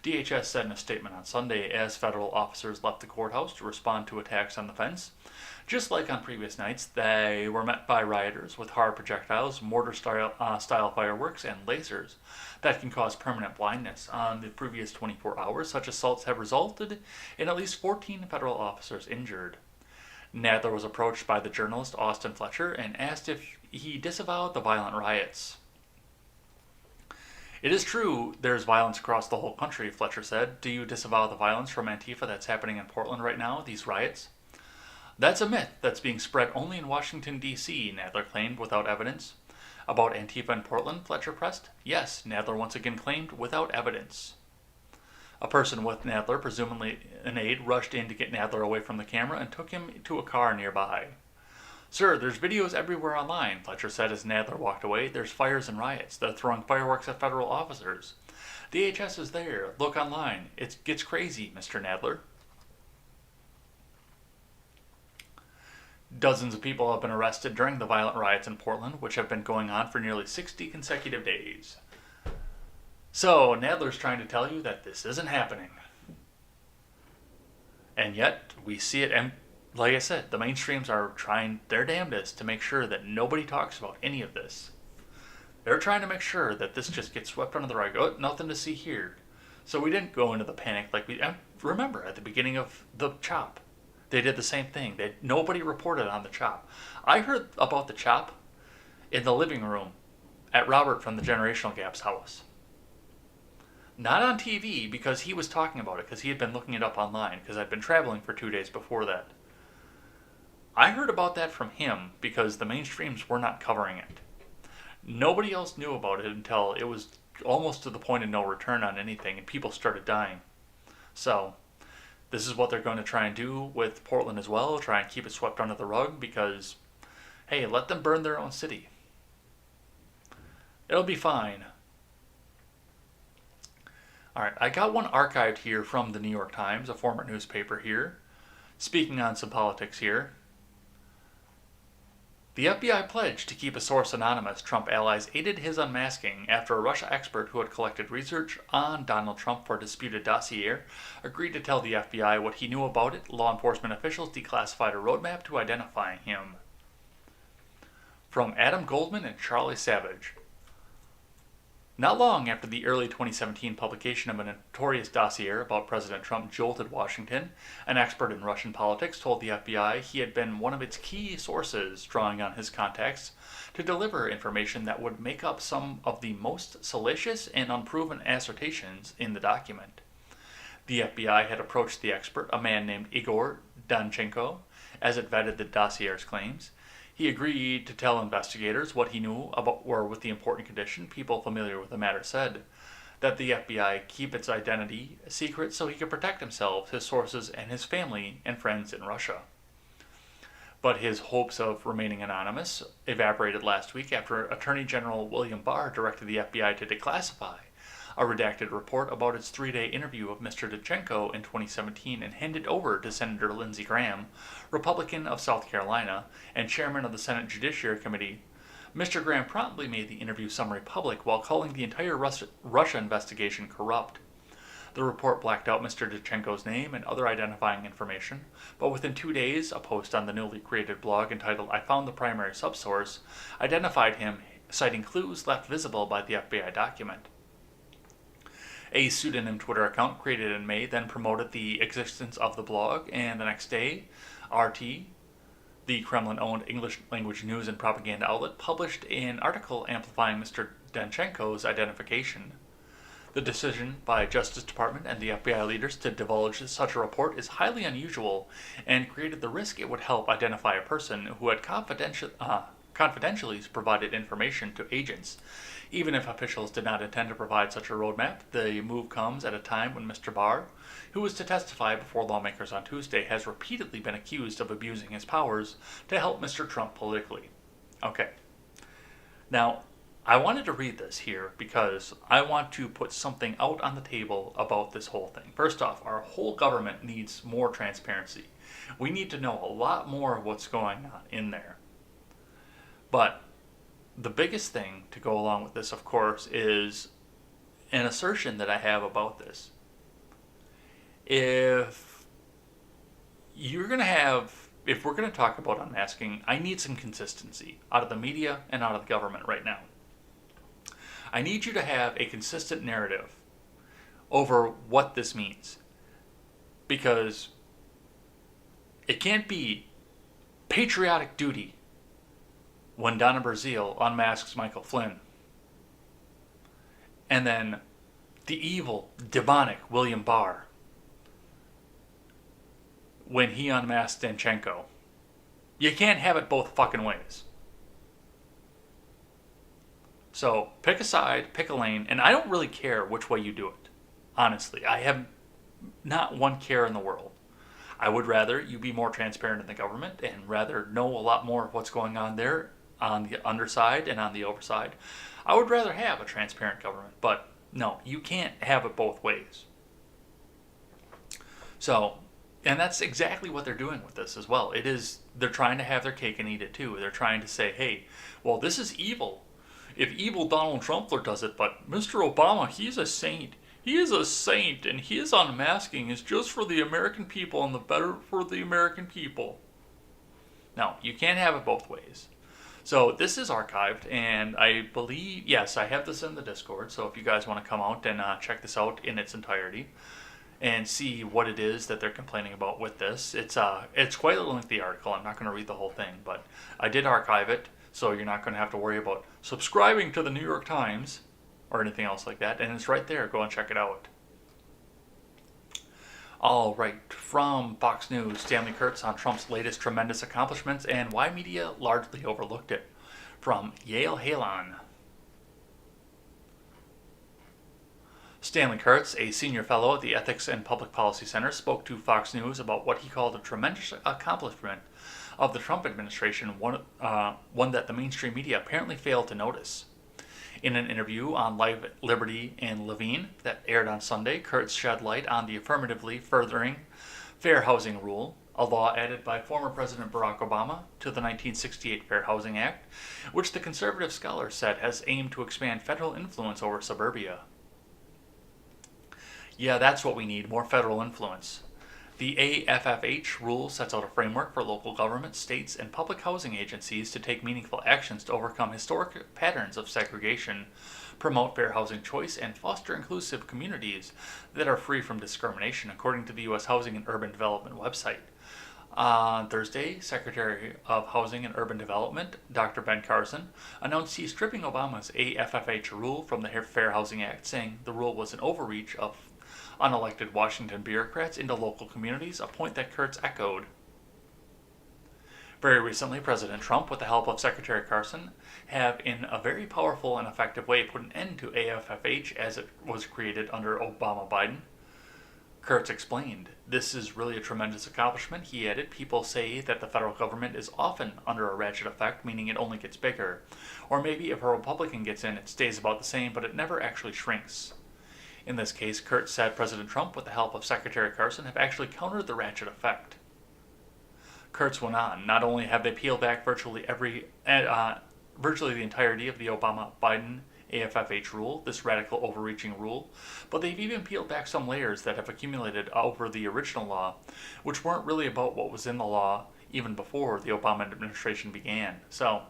Speaker 1: DHS said in a statement on Sunday as federal officers left the courthouse to respond to attacks on the fence. Just like on previous nights, they were met by rioters with hard projectiles, mortar-style fireworks, and lasers that can cause permanent blindness. On the previous 24 hours, such assaults have resulted in at least 14 federal officers injured. Nadler was approached by the journalist Austin Fletcher and asked if he disavowed the violent riots. It is true there's violence across the whole country, Fletcher said. Do you disavow the violence from Antifa that's happening in Portland right now, these riots? That's a myth that's being spread only in Washington, D.C., Nadler claimed without evidence. About Antifa in Portland, Fletcher pressed. Yes, Nadler once again claimed without evidence. A person with Nadler, presumably an aide, rushed in to get Nadler away from the camera and took him to a car nearby. Sir, there's videos everywhere online, Fletcher said as Nadler walked away. There's fires and riots. They're throwing fireworks at federal officers. DHS is there. Look online. It gets crazy, Mr. Nadler. Dozens of people have been arrested during the violent riots in Portland, which have been going on for nearly 60 consecutive days. So, Nadler's trying to tell you that this isn't happening. And yet, we see it, and like I said, the mainstreams are trying their damnedest to make sure that nobody talks about any of this. They're trying to make sure that this just gets swept under the rug. Oh, nothing to see here. So we didn't go into the panic like we remember at the beginning of the CHOP. They did the same thing. Nobody reported on the CHOP. I heard about the CHOP in the living room at Robert from the Generational Gap's house. Not on TV, because he was talking about it, because he had been looking it up online, because I'd been traveling for 2 days before that. I heard about that from him because the mainstreams were not covering it. Nobody else knew about it until it was almost to the point of no return on anything, and people started dying. So, this is what they're going to try and do with Portland as well, try and keep it swept under the rug, because, hey, let them burn their own city. It'll be fine. Alright, I got one archived here from the New York Times, a former newspaper here. Speaking on some politics here. The FBI pledged to keep a source anonymous. Trump allies aided his unmasking after a Russia expert who had collected research on Donald Trump for a disputed dossier agreed to tell the FBI what he knew about it. Law enforcement officials declassified a roadmap to identifying him. From Adam Goldman and Charlie Savage. Not long after the early 2017 publication of a notorious dossier about President Trump jolted Washington, an expert in Russian politics told the FBI he had been one of its key sources, drawing on his contacts to deliver information that would make up some of the most salacious and unproven assertions in the document. The FBI had approached the expert, a man named Igor Danchenko, as it vetted the dossier's claims. He agreed to tell investigators what he knew about or with the important condition. People familiar with the matter said that the FBI keep its identity secret so he could protect himself, his sources, and his family and friends in Russia. But his hopes of remaining anonymous evaporated last week after Attorney General William Barr directed the FBI to declassify a redacted report about its 3-day interview of Mr. Danchenko in 2017 and handed over to Senator Lindsey Graham, Republican of South Carolina and chairman of the Senate Judiciary Committee. Mr. Graham promptly made the interview summary public while calling the entire Russia investigation corrupt. The report blacked out Mr. Danchenko's name and other identifying information, but within 2 days, a post on the newly created blog entitled "I Found the Primary Subsource" identified him, citing clues left visible by the FBI document. A pseudonym Twitter account created in May then promoted the existence of the blog, and the next day, RT, the Kremlin-owned English-language news and propaganda outlet, published an article amplifying Mr. Danchenko's identification. The decision by Justice Department and the FBI leaders to divulge such a report is highly unusual and created the risk it would help identify a person who had confidentially provided information to agents. Even if officials did not intend to provide such a roadmap, the move comes at a time when Mr. Barr, who was to testify before lawmakers on Tuesday, has repeatedly been accused of abusing his powers to help Mr. Trump politically. Okay. Now, I wanted to read this here because I want to put something out on the table about this whole thing. First off, our whole government needs more transparency. We need to know a lot more of what's going on in there. But the biggest thing to go along with this, of course, is an assertion that I have about this. If we're going to talk about unmasking, I need some consistency out of the media and out of the government right now. I need you to have a consistent narrative over what this means. Because it can't be patriotic duty when Donna Brazile unmasks Michael Flynn. and then the evil, demonic William Barr when he unmasked Danchenko. You can't have it both fucking ways. So pick a side, pick a lane, and I don't really care which way you do it. Honestly, I have not one care in the world. I would rather you be more transparent in the government and rather know a lot more of what's going on there on the underside and on the overside. I would rather have a transparent government, but no, you can't have it both ways. So, and that's exactly what they're doing with this as well. They're trying to have their cake and eat it too. They're trying to say, hey, well, this is evil. If evil Donald Trump does it, but Mr. Obama, he's a saint. He is a saint, and his unmasking is just for the American people and the better for the American people. No, you can't have it both ways. So this is archived, and I believe, yes, I have this in the Discord, so if you guys want to come out and check this out in its entirety and see what it is that they're complaining about with this, it's quite a lengthy article. I'm not going to read the whole thing, but I did archive it, so you're not going to have to worry about subscribing to the New York Times or anything else like that, and it's right there. Go and check it out. All right, from Fox News, Stanley Kurtz on Trump's latest tremendous accomplishments and why media largely overlooked it. From Yale Halon. Stanley Kurtz, a senior fellow at the Ethics and Public Policy Center, spoke to Fox News about what he called a tremendous accomplishment of the Trump administration, one that the mainstream media apparently failed to notice. In an interview on Live Liberty and Levine that aired on Sunday, Kurtz shed light on the affirmatively furthering Fair Housing Rule, a law added by former President Barack Obama to the 1968 Fair Housing Act, which the conservative scholar said has aimed to expand federal influence over suburbia. Yeah, that's what we need, more federal influence. The AFFH rule sets out a framework for local governments, states, and public housing agencies to take meaningful actions to overcome historic patterns of segregation, promote fair housing choice, and foster inclusive communities that are free from discrimination, according to the U.S. Housing and Urban Development website. On Thursday, Secretary of Housing and Urban Development, Dr. Ben Carson, announced he's stripping Obama's AFFH rule from the Fair Housing Act, saying the rule was an overreach of unelected Washington bureaucrats into local communities, a point that Kurtz echoed. Very recently, President Trump, with the help of Secretary Carson, have in a very powerful and effective way put an end to AFFH as it was created under Obama-Biden. Kurtz explained, "This is really a tremendous accomplishment," he added. "People say that the federal government is often under a ratchet effect, meaning it only gets bigger. Or maybe if a Republican gets in, it stays about the same, but it never actually shrinks." In this case, Kurtz said President Trump, with the help of Secretary Carson, have actually countered the ratchet effect. Kurtz went on, not only have they peeled back virtually the entirety of the Obama-Biden AFFH rule, this radical overreaching rule, but they've even peeled back some layers that have accumulated over the original law, which weren't really about what was in the law even before the Obama administration began. So,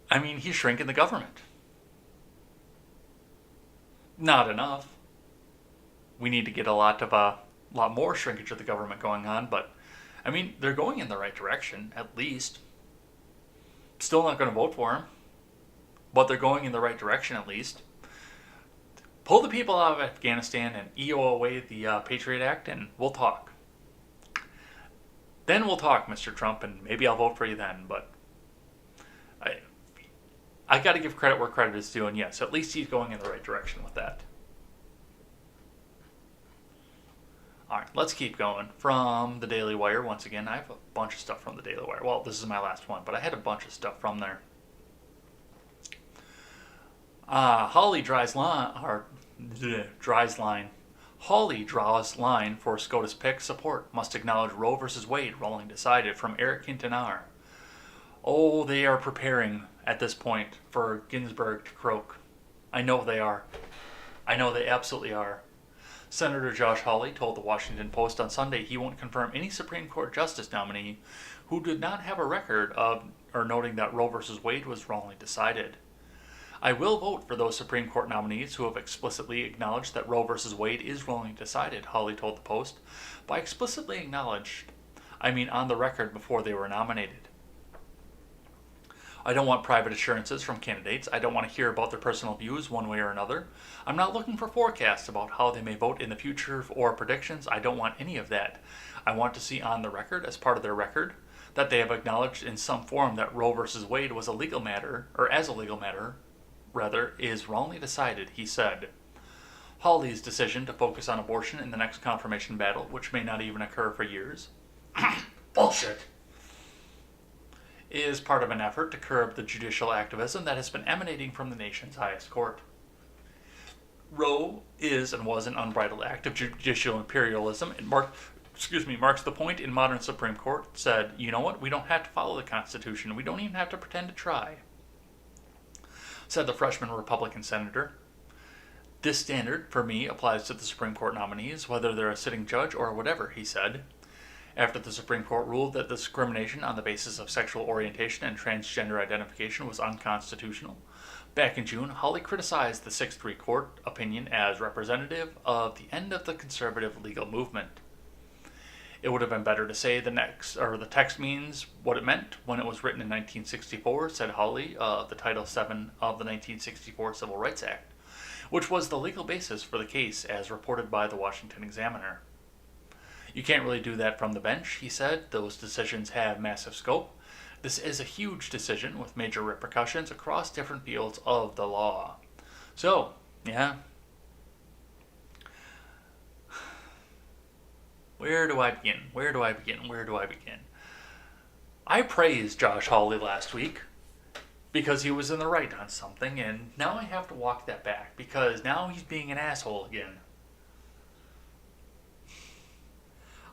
Speaker 1: I mean, he's shrinking the government. Not enough. We need to get a lot more shrinkage of the government going on, but I mean, they're going in the right direction, at least. Still not going to vote for him, but they're going in the right direction at least. Pull the people out of Afghanistan and EO away the Patriot Act, and we'll talk. Then we'll talk, Mr. Trump, and maybe I'll vote for you then, but I got to give credit where credit is due, and yes, at least he's going in the right direction with that. All right, let's keep going. From the Daily Wire, once again, I have a bunch of stuff from the Daily Wire. Well, this is my last one, but I had a bunch of stuff from there. Hawley draws line. Hawley draws line for SCOTUS pick support. Must acknowledge Roe versus Wade ruling decided, from Eric Quintanar. Oh, they are preparing at this point for Ginsburg to croak. I know they are. I know they absolutely are. Senator Josh Hawley told the Washington Post on Sunday he won't confirm any Supreme Court justice nominee who did not have a record of or noting that Roe versus Wade was wrongly decided. "I will vote for those Supreme Court nominees who have explicitly acknowledged that Roe versus Wade is wrongly decided," Hawley told the Post. By explicitly acknowledged, I mean on the record before they were nominated. I don't want private assurances from candidates. I don't want to hear about their personal views one way or another. I'm not looking for forecasts about how they may vote in the future or predictions. I don't want any of that. I want to see on the record, as part of their record, that they have acknowledged in some form that Roe versus Wade was a legal matter, or as a legal matter, rather, is wrongly decided, he said. Hawley's decision to focus on abortion in the next confirmation battle, which may not even occur for years, bullshit, is part of an effort to curb the judicial activism that has been emanating from the nation's highest court. Roe is and was an unbridled act of judicial imperialism. It marks the point in modern Supreme Court said, you know what, we don't have to follow the Constitution. We don't even have to pretend to try, said the freshman Republican senator. This standard, for me, applies to the Supreme Court nominees, whether they're a sitting judge or whatever, he said. After the Supreme Court ruled that discrimination on the basis of sexual orientation and transgender identification was unconstitutional, back in June, Hawley criticized the 6-3 court opinion as representative of the end of the conservative legal movement. It would have been better to say the text means what it meant when it was written in 1964, said Hawley of the Title VII of the 1964 Civil Rights Act, which was the legal basis for the case as reported by the Washington Examiner. You can't really do that from the bench, he said. Those decisions have massive scope. This is a huge decision with major repercussions across different fields of the law. So, yeah. Where do I begin? I praised Josh Hawley last week because he was in the right on something, and now I have to walk that back because now he's being an asshole again.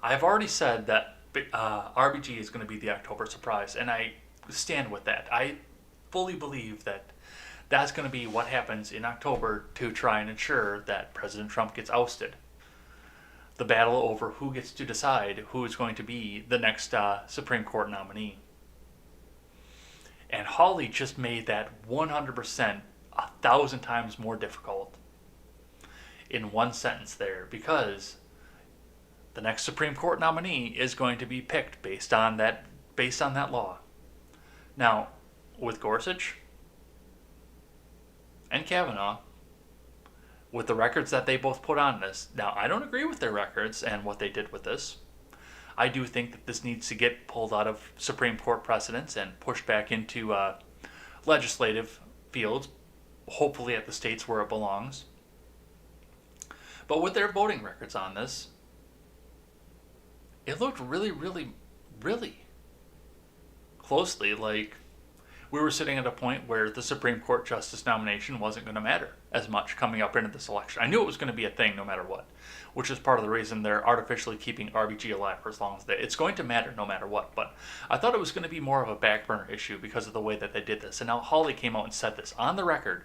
Speaker 1: I've already said that RBG is going to be the October surprise, and I stand with that. I fully believe that that's going to be what happens in October to try and ensure that President Trump gets ousted. The battle over who gets to decide who is going to be the next Supreme Court nominee. And Hawley just made that 100%, 1,000 times more difficult in one sentence there, because the next Supreme Court nominee is going to be picked based on that law. Now, with Gorsuch and Kavanaugh, with the records that they both put on this, now I don't agree with their records and what they did with this. I do think that this needs to get pulled out of Supreme Court precedents and pushed back into legislative fields, hopefully at the states where it belongs. But with their voting records on this, it looked really, really, really closely like we were sitting at a point where the Supreme Court justice nomination wasn't going to matter as much coming up into this election. I knew it was going to be a thing no matter what, which is part of the reason they're artificially keeping RBG alive for as long as it's going to matter no matter what. But I thought it was going to be more of a back burner issue because of the way that they did this. And now Hawley came out and said this on the record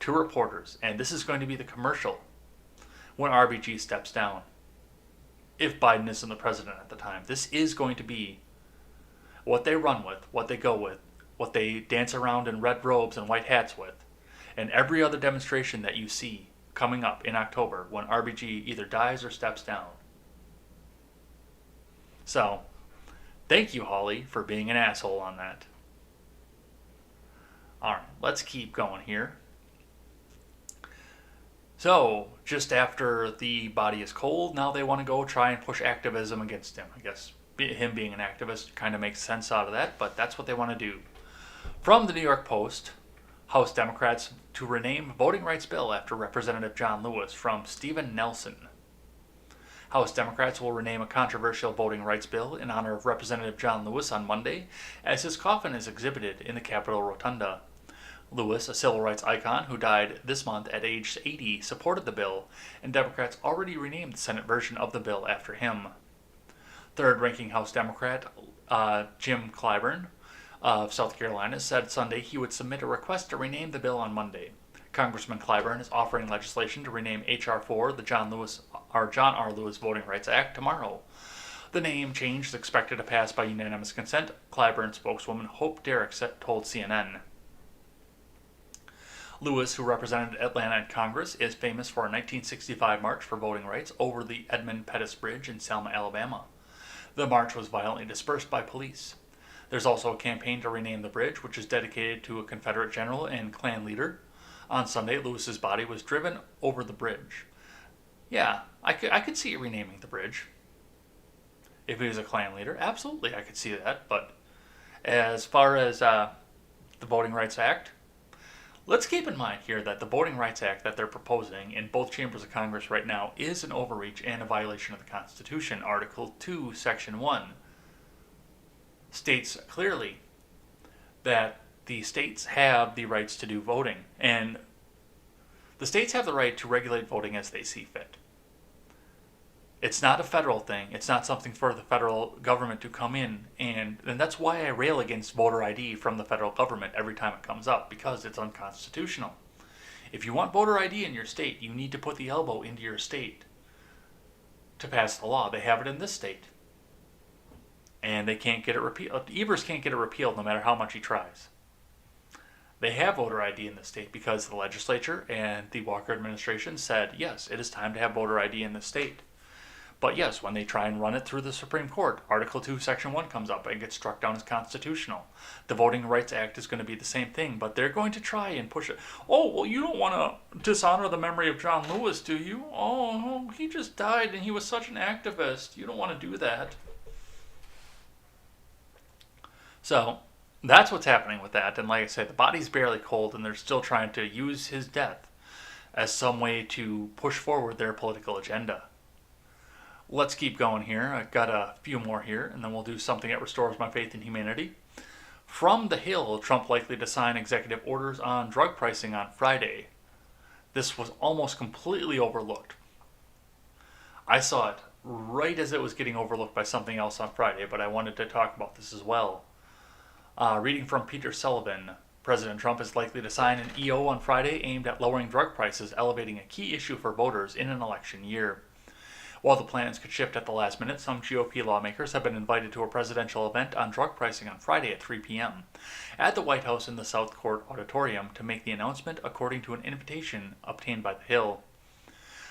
Speaker 1: to reporters, and this is going to be the commercial when RBG steps down. If Biden isn't the president at the time, this is going to be what they run with, what they go with, what they dance around in red robes and white hats with, and every other demonstration that you see coming up in October when RBG either dies or steps down. So, thank you, Hawley, for being an asshole on that. Alright, let's keep going here. So, just after the body is cold, now they want to go try and push activism against him. I guess him being an activist kind of makes sense out of that, but that's what they want to do. From the New York Post, House Democrats to rename voting rights bill after Representative John Lewis, from Stephen Nelson. House Democrats will rename a controversial voting rights bill in honor of Representative John Lewis on Monday, as his coffin is exhibited in the Capitol Rotunda. Lewis, a civil rights icon who died this month at age 80, supported the bill, and Democrats already renamed the Senate version of the bill after him. Third-ranking House Democrat Jim Clyburn of South Carolina said Sunday he would submit a request to rename the bill on Monday. Congressman Clyburn is offering legislation to rename H.R. 4, the John R. Lewis Voting Rights Act, tomorrow. The name change is expected to pass by unanimous consent, Clyburn spokeswoman Hope Derrick told CNN. Lewis, who represented Atlanta in Congress, is famous for a 1965 march for voting rights over the Edmund Pettus Bridge in Selma, Alabama. The march was violently dispersed by police. There's also a campaign to rename the bridge, which is dedicated to a Confederate general and Klan leader. On Sunday, Lewis's body was driven over the bridge. Yeah, I could see renaming the bridge. If he was a Klan leader, absolutely, I could see that. But as far as the Voting Rights Act, let's keep in mind here that the Voting Rights Act that they're proposing in both chambers of Congress right now is an overreach and a violation of the Constitution. Article 2, Section 1 states clearly that the states have the rights to do voting, and the states have the right to regulate voting as they see fit. It's not a federal thing. It's not something for the federal government to come in, and that's why I rail against voter ID from the federal government every time it comes up, because it's unconstitutional. If you want voter ID in your state, you need to put the elbow into your state to pass the law. They have it in this state, and they can't get it repealed. Evers can't get it repealed no matter how much he tries. They have voter ID in this state because the legislature and the Walker administration said, yes, it is time to have voter ID in this state. But yes, when they try and run it through the Supreme Court, Article 2, Section 1 comes up and gets struck down as constitutional. The Voting Rights Act is going to be the same thing, but they're going to try and push it. Oh, well, you don't want to dishonor the memory of John Lewis, do you? Oh, he just died and he was such an activist. You don't want to do that. So that's what's happening with that. And like I said, the body's barely cold, and they're still trying to use his death as some way to push forward their political agenda. Let's keep going here. I've got a few more here, and then we'll do something that restores my faith in humanity. From the Hill, Trump likely to sign executive orders on drug pricing on Friday. This was almost completely overlooked. I saw it right as it was getting overlooked by something else on Friday, but I wanted to talk about this as well. Reading from Peter Sullivan, President Trump is likely to sign an EO on Friday aimed at lowering drug prices, elevating a key issue for voters in an election year. While the plans could shift at the last minute, some GOP lawmakers have been invited to a presidential event on drug pricing on Friday at 3 p.m. at the White House in the South Court Auditorium to make the announcement, according to an invitation obtained by the Hill.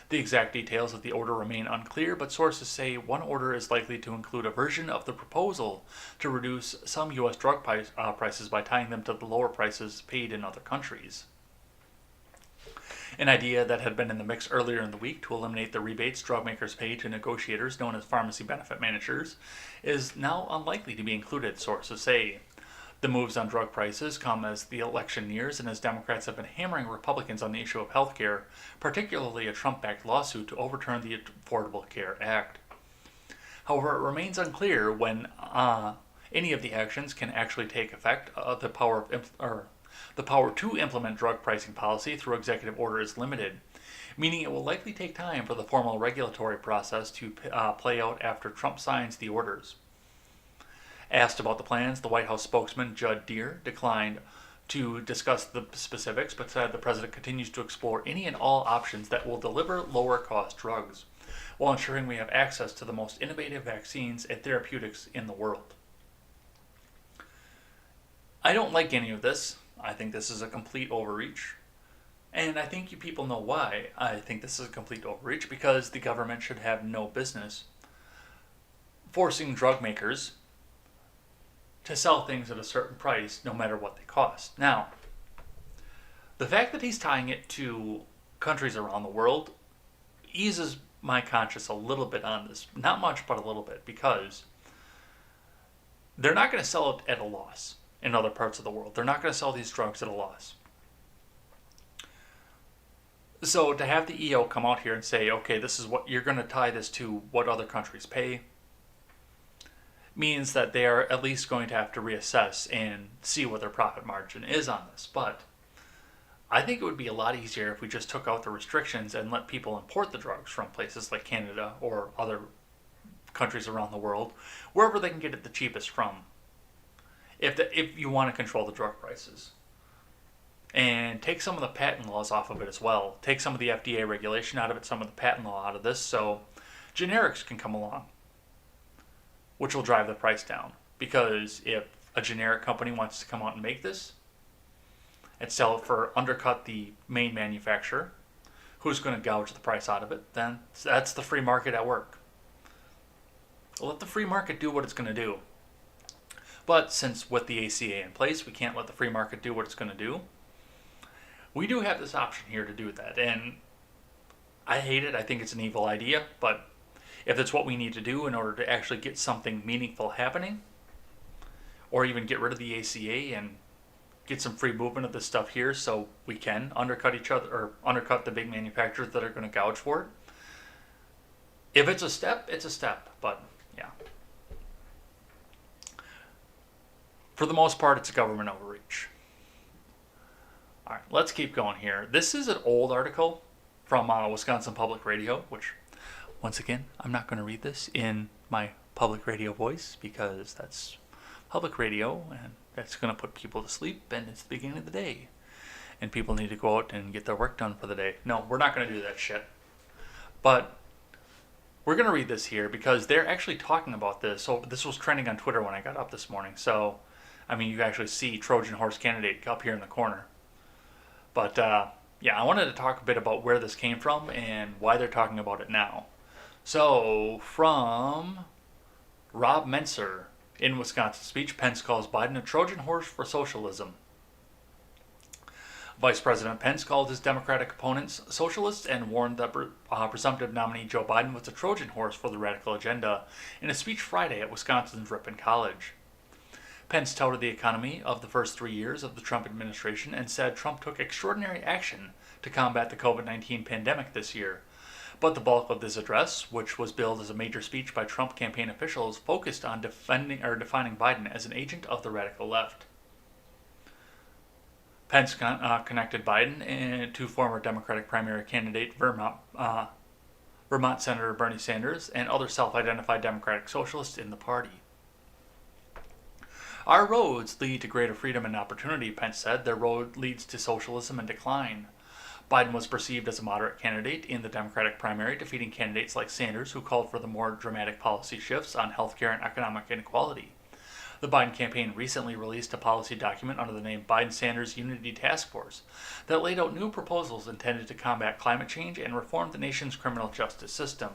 Speaker 1: The exact details of the order remain unclear, but sources say one order is likely to include a version of the proposal to reduce some U.S. drug prices by tying them to the lower prices paid in other countries. An idea that had been in the mix earlier in the week to eliminate the rebates drug makers pay to negotiators known as pharmacy benefit managers is now unlikely to be included, sources say. The moves on drug prices come as the election nears and as Democrats have been hammering Republicans on the issue of health care, particularly a Trump-backed lawsuit to overturn the Affordable Care Act. However, it remains unclear when any of the actions can actually take effect. The power to implement drug pricing policy through executive order is limited, meaning it will likely take time for the formal regulatory process to play out after Trump signs the orders. Asked about the plans, the White House spokesman, Judd Deere, declined to discuss the specifics, but said the president continues to explore any and all options that will deliver lower-cost drugs, while ensuring we have access to the most innovative vaccines and therapeutics in the world. I don't like any of this. I think this is a complete overreach. And I think you people know why I think this is a complete overreach, because the government should have no business forcing drug makers to sell things at a certain price no matter what they cost. Now, the fact that he's tying it to countries around the world eases my conscience a little bit on this. Not much, but a little bit, because they're not going to sell it at a loss in other parts of the world. They're not going to sell these drugs at a loss. So to have the EO come out here and say, okay, this is what you're going to tie this to what other countries pay, means that they are at least going to have to reassess and see what their profit margin is on this. But I think it would be a lot easier if we just took out the restrictions and let people import the drugs from places like Canada or other countries around the world, wherever they can get it the cheapest from. If you want to control the drug prices. And take some of the patent laws off of it as well. Take some of the FDA regulation out of it, some of the patent law out of this, so generics can come along, which will drive the price down. Because if a generic company wants to come out and make this and sell it for undercut the main manufacturer, who's going to gouge the price out of it, then that's the free market at work. Let the free market do what it's going to do. But since with the ACA in place, we can't let the free market do what it's going to do. We do have this option here to do that. And I hate it. I think it's an evil idea. But if that's what we need to do in order to actually get something meaningful happening, or even get rid of the ACA and get some free movement of this stuff here so we can undercut each other or undercut the big manufacturers that are going to gouge for it. If it's a step, it's a step. But yeah. For the most part, it's a government overreach. All right, let's keep going here. This is an old article from Wisconsin Public Radio, which, once again, I'm not going to read this in my public radio voice because that's public radio and that's going to put people to sleep and it's the beginning of the day. And people need to go out and get their work done for the day. No, we're not going to do that shit. But we're going to read this here because they're actually talking about this. So this was trending on Twitter when I got up this morning. So, I mean, you actually see Trojan horse candidate up here in the corner. But, yeah, I wanted to talk a bit about where this came from and why they're talking about it now. So, from Rob Menser in Wisconsin speech, Pence calls Biden a Trojan horse for socialism. Vice President Pence called his Democratic opponents socialists and warned that presumptive nominee Joe Biden was a Trojan horse for the radical agenda in a speech Friday at Wisconsin's Ripon College. Pence touted the economy of the first 3 years of the Trump administration and said Trump took extraordinary action to combat the COVID-19 pandemic this year. But the bulk of this address, which was billed as a major speech by Trump campaign officials, focused on defining Biden as an agent of the radical left. Pence connected Biden to former Democratic primary candidate Vermont Senator Bernie Sanders and other self-identified Democratic socialists in the party. Our roads lead to greater freedom and opportunity, Pence said. Their road leads to socialism and decline. Biden was perceived as a moderate candidate in the Democratic primary, defeating candidates like Sanders, who called for the more dramatic policy shifts on healthcare and economic inequality. The Biden campaign recently released a policy document under the name Biden-Sanders Unity Task Force that laid out new proposals intended to combat climate change and reform the nation's criminal justice system.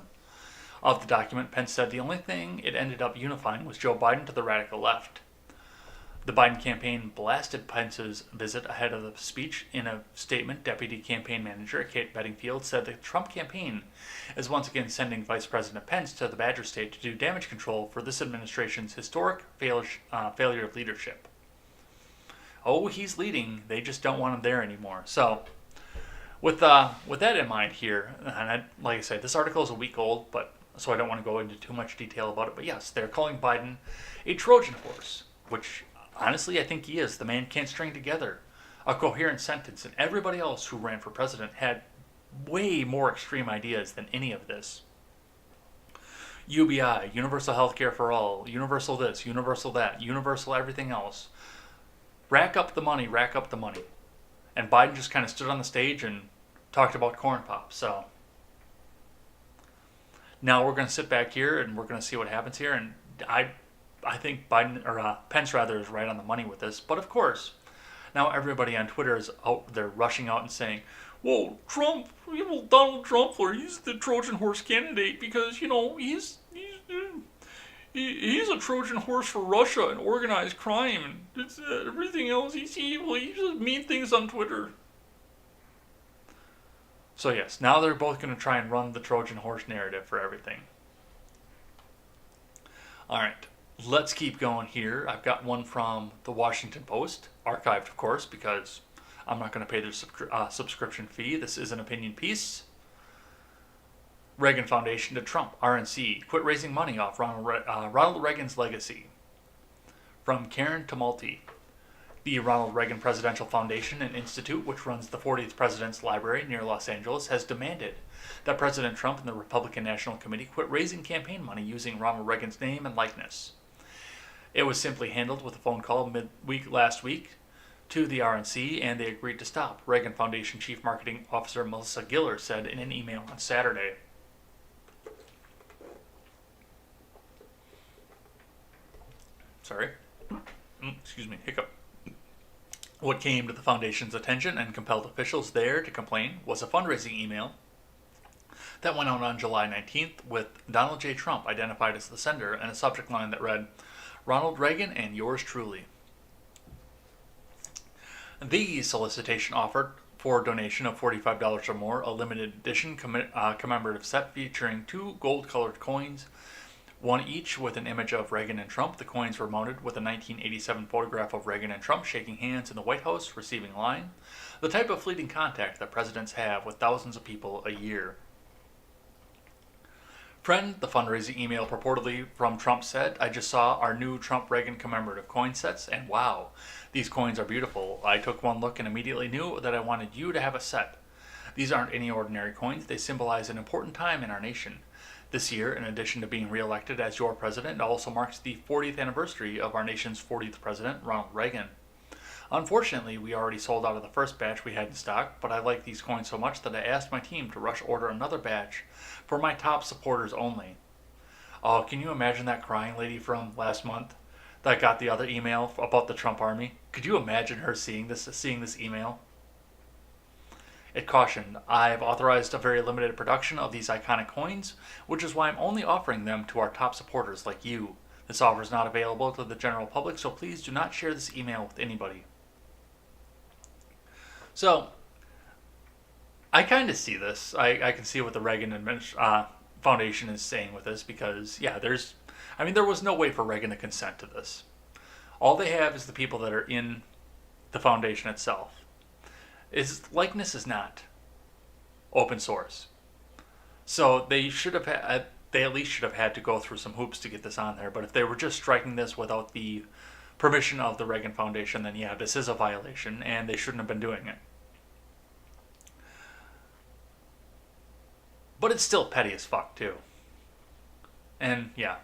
Speaker 1: Of the document, Pence said the only thing it ended up unifying was Joe Biden to the radical left. The Biden campaign blasted Pence's visit ahead of the speech. In a statement, Deputy Campaign Manager Kate Bedingfield said the Trump campaign is once again sending Vice President Pence to the Badger State to do damage control for this administration's historic failure of leadership. Oh, he's leading. They just don't want him there anymore. So, with that in mind here, and like I said, this article is a week old, but so I don't want to go into too much detail about it. But yes, they're calling Biden a Trojan horse, which honestly, I think he is. The man can't string together a coherent sentence, and everybody else who ran for president had way more extreme ideas than any of this. UBI, universal health care for all, universal this, universal that, universal everything else. Rack up the money, rack up the money. And Biden just kind of stood on the stage and talked about corn pops. So now we're going to sit back here and we're going to see what happens here. And I think Pence rather is right on the money with this. But of course, now everybody on Twitter is out there rushing out and saying, "Whoa, Donald Trump, he's the Trojan horse candidate because he's a Trojan horse for Russia and organized crime and it's, everything else. He's evil. He just mean things on Twitter." So yes, now they're both going to try and run the Trojan horse narrative for everything. All right. Let's keep going here. I've got one from the Washington Post, archived, of course, because I'm not going to pay their subscription fee. This is an opinion piece. Reagan Foundation to Trump, RNC, quit raising money off Ronald Reagan's legacy. From Karen Tumulty. The Ronald Reagan Presidential Foundation and Institute, which runs the 40th President's Library near Los Angeles, has demanded that President Trump and the Republican National Committee quit raising campaign money using Ronald Reagan's name and likeness. It was simply handled with a phone call last week to the RNC, and they agreed to stop, Reagan Foundation Chief Marketing Officer Melissa Giller said in an email on Saturday. Sorry. Excuse me, hiccup. What came to the foundation's attention and compelled officials there to complain was a fundraising email that went out on July 19th with Donald J. Trump identified as the sender and a subject line that read, Ronald Reagan and yours truly. The solicitation offered for donation of $45 or more a limited edition commemorative set featuring 2 gold-colored coins, one each with an image of Reagan and Trump. The coins were mounted with a 1987 photograph of Reagan and Trump shaking hands in the White House, receiving line, the type of fleeting contact that presidents have with thousands of people a year. Friend, the fundraising email purportedly from Trump said, I just saw our new Trump-Reagan commemorative coin sets, and wow, these coins are beautiful. I took one look and immediately knew that I wanted you to have a set. These aren't any ordinary coins. They symbolize an important time in our nation. This year, in addition to being reelected as your president, also marks the 40th anniversary of our nation's 40th president, Ronald Reagan. Unfortunately, we already sold out of the first batch we had in stock, but I like these coins so much that I asked my team to rush order another batch for my top supporters only. Oh, can you imagine that crying lady from last month that got the other email about the Trump army? Could you imagine her seeing this email? It cautioned, I've authorized a very limited production of these iconic coins, which is why I'm only offering them to our top supporters like you. This offer is not available to the general public, so please do not share this email with anybody. So, I kind of see this. I can see what the Reagan Foundation is saying with this because, yeah, there was no way for Reagan to consent to this. All they have is the people that are in the foundation itself. His likeness is not open source. So they at least should have had to go through some hoops to get this on there. But if they were just striking this without the permission of the Reagan Foundation, then yeah, this is a violation, and they shouldn't have been doing it. But it's still petty as fuck, too. And yeah,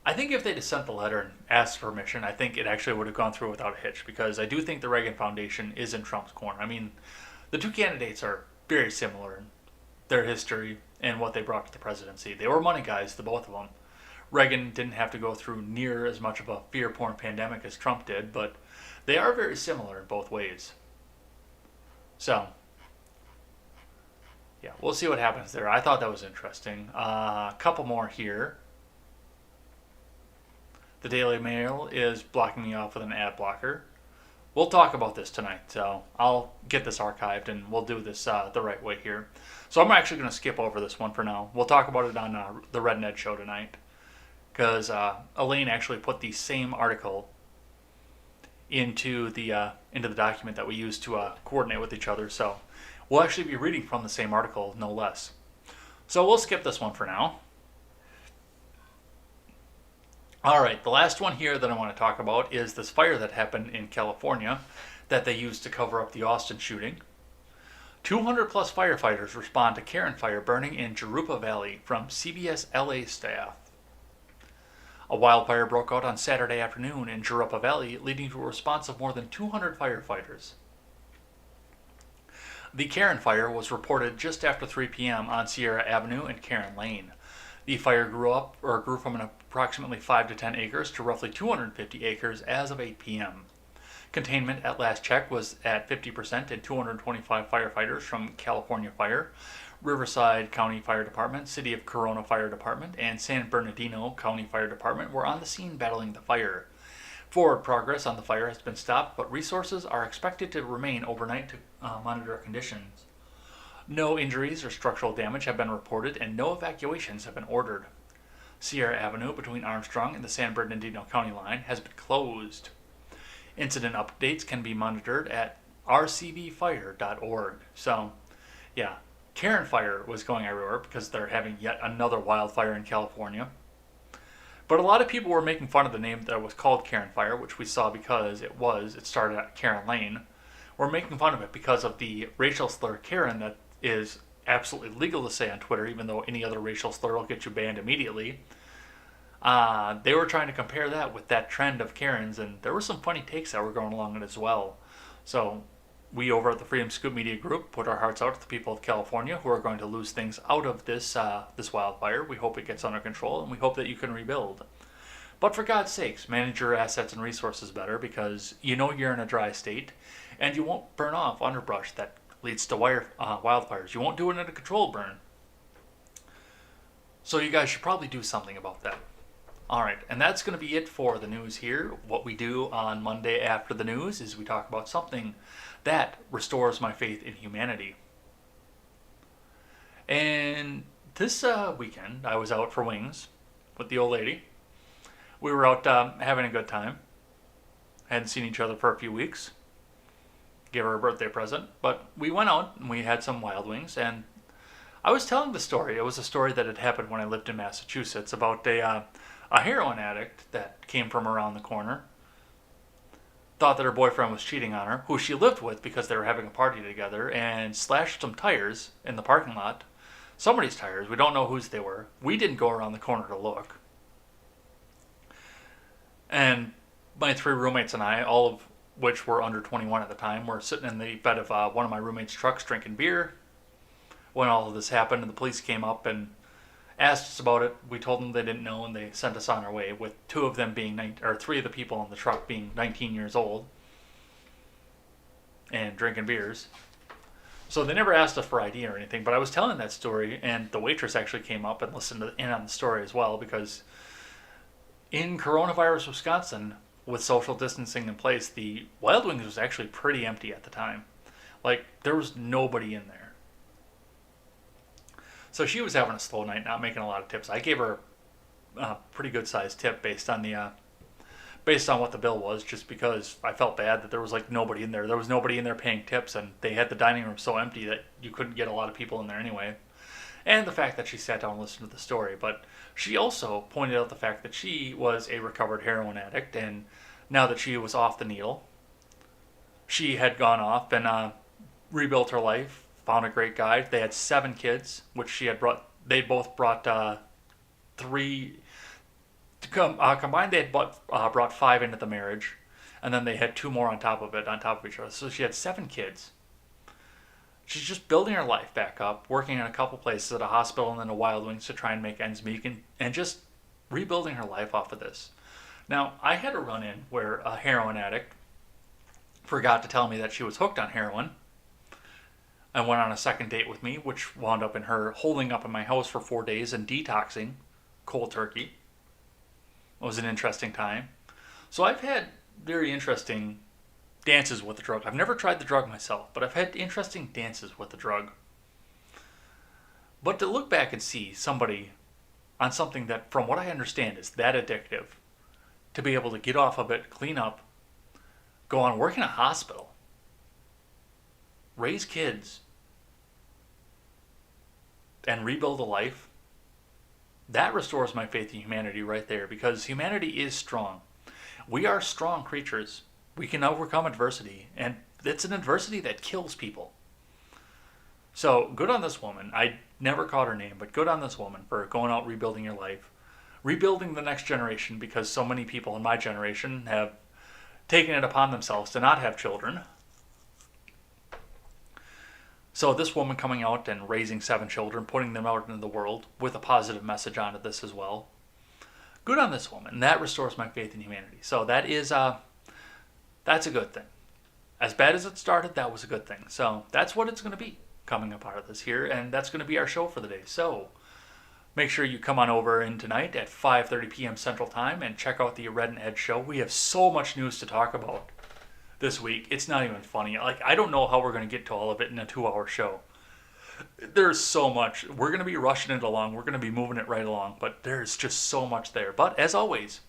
Speaker 1: I think if they'd have sent the letter and asked permission, I think it actually would have gone through without a hitch, because I do think the Reagan Foundation is in Trump's corner. I mean, the two candidates are very similar in their history and what they brought to the presidency. They were money guys, the both of them. Reagan didn't have to go through near as much of a fear-porn pandemic as Trump did, but they are very similar in both ways. So, yeah, we'll see what happens there. I thought that was interesting. A couple more here. The Daily Mail is blocking me off with an ad blocker. We'll talk about this tonight, so I'll get this archived and we'll do this the right way here. So I'm actually going to skip over this one for now. We'll talk about it on the Red Ned show tonight, because Elaine actually put the same article into the document that we use to coordinate with each other. So we'll actually be reading from the same article, no less. So we'll skip this one for now. Alright, the last one here that I want to talk about is this fire that happened in California that they used to cover up the Austin shooting. 200 plus firefighters respond to Karen fire burning in Jurupa Valley from CBS LA staff. A wildfire broke out on Saturday afternoon in Jurupa Valley, leading to a response of more than 200 firefighters. The Karen fire was reported just after 3 p.m. on Sierra Avenue and Karen Lane. The fire grew from an approximately 5 to 10 acres to roughly 250 acres as of 8 p.m. Containment at last check was at 50%, and 225 firefighters from California Fire, Riverside County Fire Department, City of Corona Fire Department, and San Bernardino County Fire Department were on the scene battling the fire. Forward progress on the fire has been stopped, but resources are expected to remain overnight to monitor conditions. No injuries or structural damage have been reported, and no evacuations have been ordered. Sierra Avenue between Armstrong and the San Bernardino County line has been closed. Incident updates can be monitored at rcvfire.org. So, yeah, Karen fire was going everywhere because they're having yet another wildfire in California. But a lot of people were making fun of the name that was called Karen fire, which we saw because it started at Karen Lane. We're making fun of it because of the racial slur Karen that is absolutely legal to say on Twitter, even though any other racial slur will get you banned immediately. They were trying to compare that with that trend of Karens, and there were some funny takes that were going along it as well. So we over at the Freedom Scoop Media Group put our hearts out to the people of California who are going to lose things out of this wildfire. We hope it gets under control, and we hope that you can rebuild. But for God's sakes, manage your assets and resources better, because you know you're in a dry state, and you won't burn off underbrush that leads to wildfires. You won't do it in a controlled burn. So you guys should probably do something about that. All right, and that's going to be it for the news here. What we do on Monday after the news is we talk about something that restores my faith in humanity. And this weekend, I was out for wings with the old lady. We were out having a good time. Hadn't seen each other for a few weeks. Gave her a birthday present. But we went out and we had some wild wings. And I was telling the story. It was a story that had happened when I lived in Massachusetts about a heroin addict that came from around the corner. Thought that her boyfriend was cheating on her, who she lived with because they were having a party together, and slashed some tires in the parking lot. Somebody's tires. We don't know whose they were. We didn't go around the corner to look. And my 3 roommates and I, all of which were under 21 at the time, were sitting in the bed of one of my roommates' trucks drinking beer when all of this happened, and the police came up and asked us about it. We told them they didn't know, and they sent us on our way, with 2 of them being 3 of the people in the truck being 19 years old and drinking beers. So they never asked us for ID or anything, but I was telling that story, and the waitress actually came up and listened in on the story as well, because in coronavirus Wisconsin, with social distancing in place, the Wild Wings was actually pretty empty at the time. Like, there was nobody in there. So she was having a slow night, not making a lot of tips. I gave her a pretty good sized tip based on what the bill was, just because I felt bad that there was like nobody in there. There was nobody in there paying tips, and they had the dining room so empty that you couldn't get a lot of people in there anyway. And the fact that she sat down and listened to the story. But she also pointed out the fact that she was a recovered heroin addict, and now that she was off the needle, she had gone off and rebuilt her life, found a great guy. They had 7 kids, which she had brought. They both brought 3. Combined, they had brought 5 into the marriage, and then they had 2 more on top of each other. So she had 7 kids. She's just building her life back up, working in a couple places at a hospital and then a Wild Wings to try and make ends meet, and just rebuilding her life off of this. Now, I had a run-in where a heroin addict forgot to tell me that she was hooked on heroin and went on a second date with me, which wound up in her holding up in my house for 4 days and detoxing cold turkey. It was an interesting time. So I've had very interesting dances with the drug. I've never tried the drug myself, but I've had interesting dances with the drug. But to look back and see somebody on something that, from what I understand, is that addictive, to be able to get off of it, clean up, go on work in a hospital, raise kids, and rebuild a life, that restores my faith in humanity right there, because humanity is strong. We are strong creatures. We can overcome adversity, and it's an adversity that kills people. So good on this woman. I never caught her name, but good on this woman for going out rebuilding your life, rebuilding the next generation, because so many people in my generation have taken it upon themselves to not have children. So this woman coming out and raising 7 children, putting them out into the world with a positive message onto this as well. Good on this woman. That restores my faith in humanity. So that is that's a good thing. As bad as it started, that was a good thing. So that's what it's going to be coming up out of this here, and that's going to be our show for the day. So make sure you come on over in tonight at 5:30 p.m. Central Time and check out the Red and Ed show. We have so much news to talk about this week. It's not even funny. Like, I don't know how we're going to get to all of it in a 2-hour show. There's so much. We're going to be rushing it along. We're going to be moving it right along, but there's just so much there. But as always,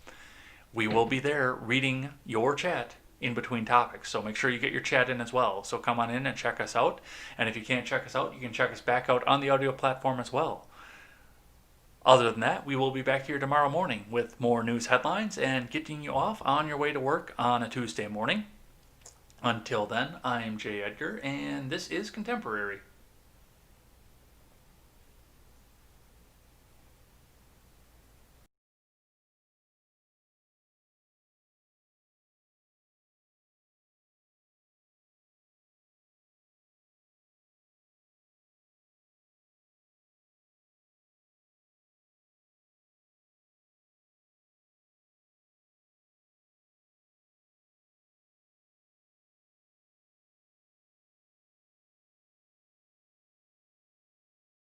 Speaker 1: we will be there reading your chat in between topics. So make sure you get your chat in as well. So come on in and check us out. And if you can't check us out, you can check us back out on the audio platform as well. Other than that, we will be back here tomorrow morning with more news headlines and getting you off on your way to work on a Tuesday morning. Until then, I'm Jay Edgar, and this is Contemporary.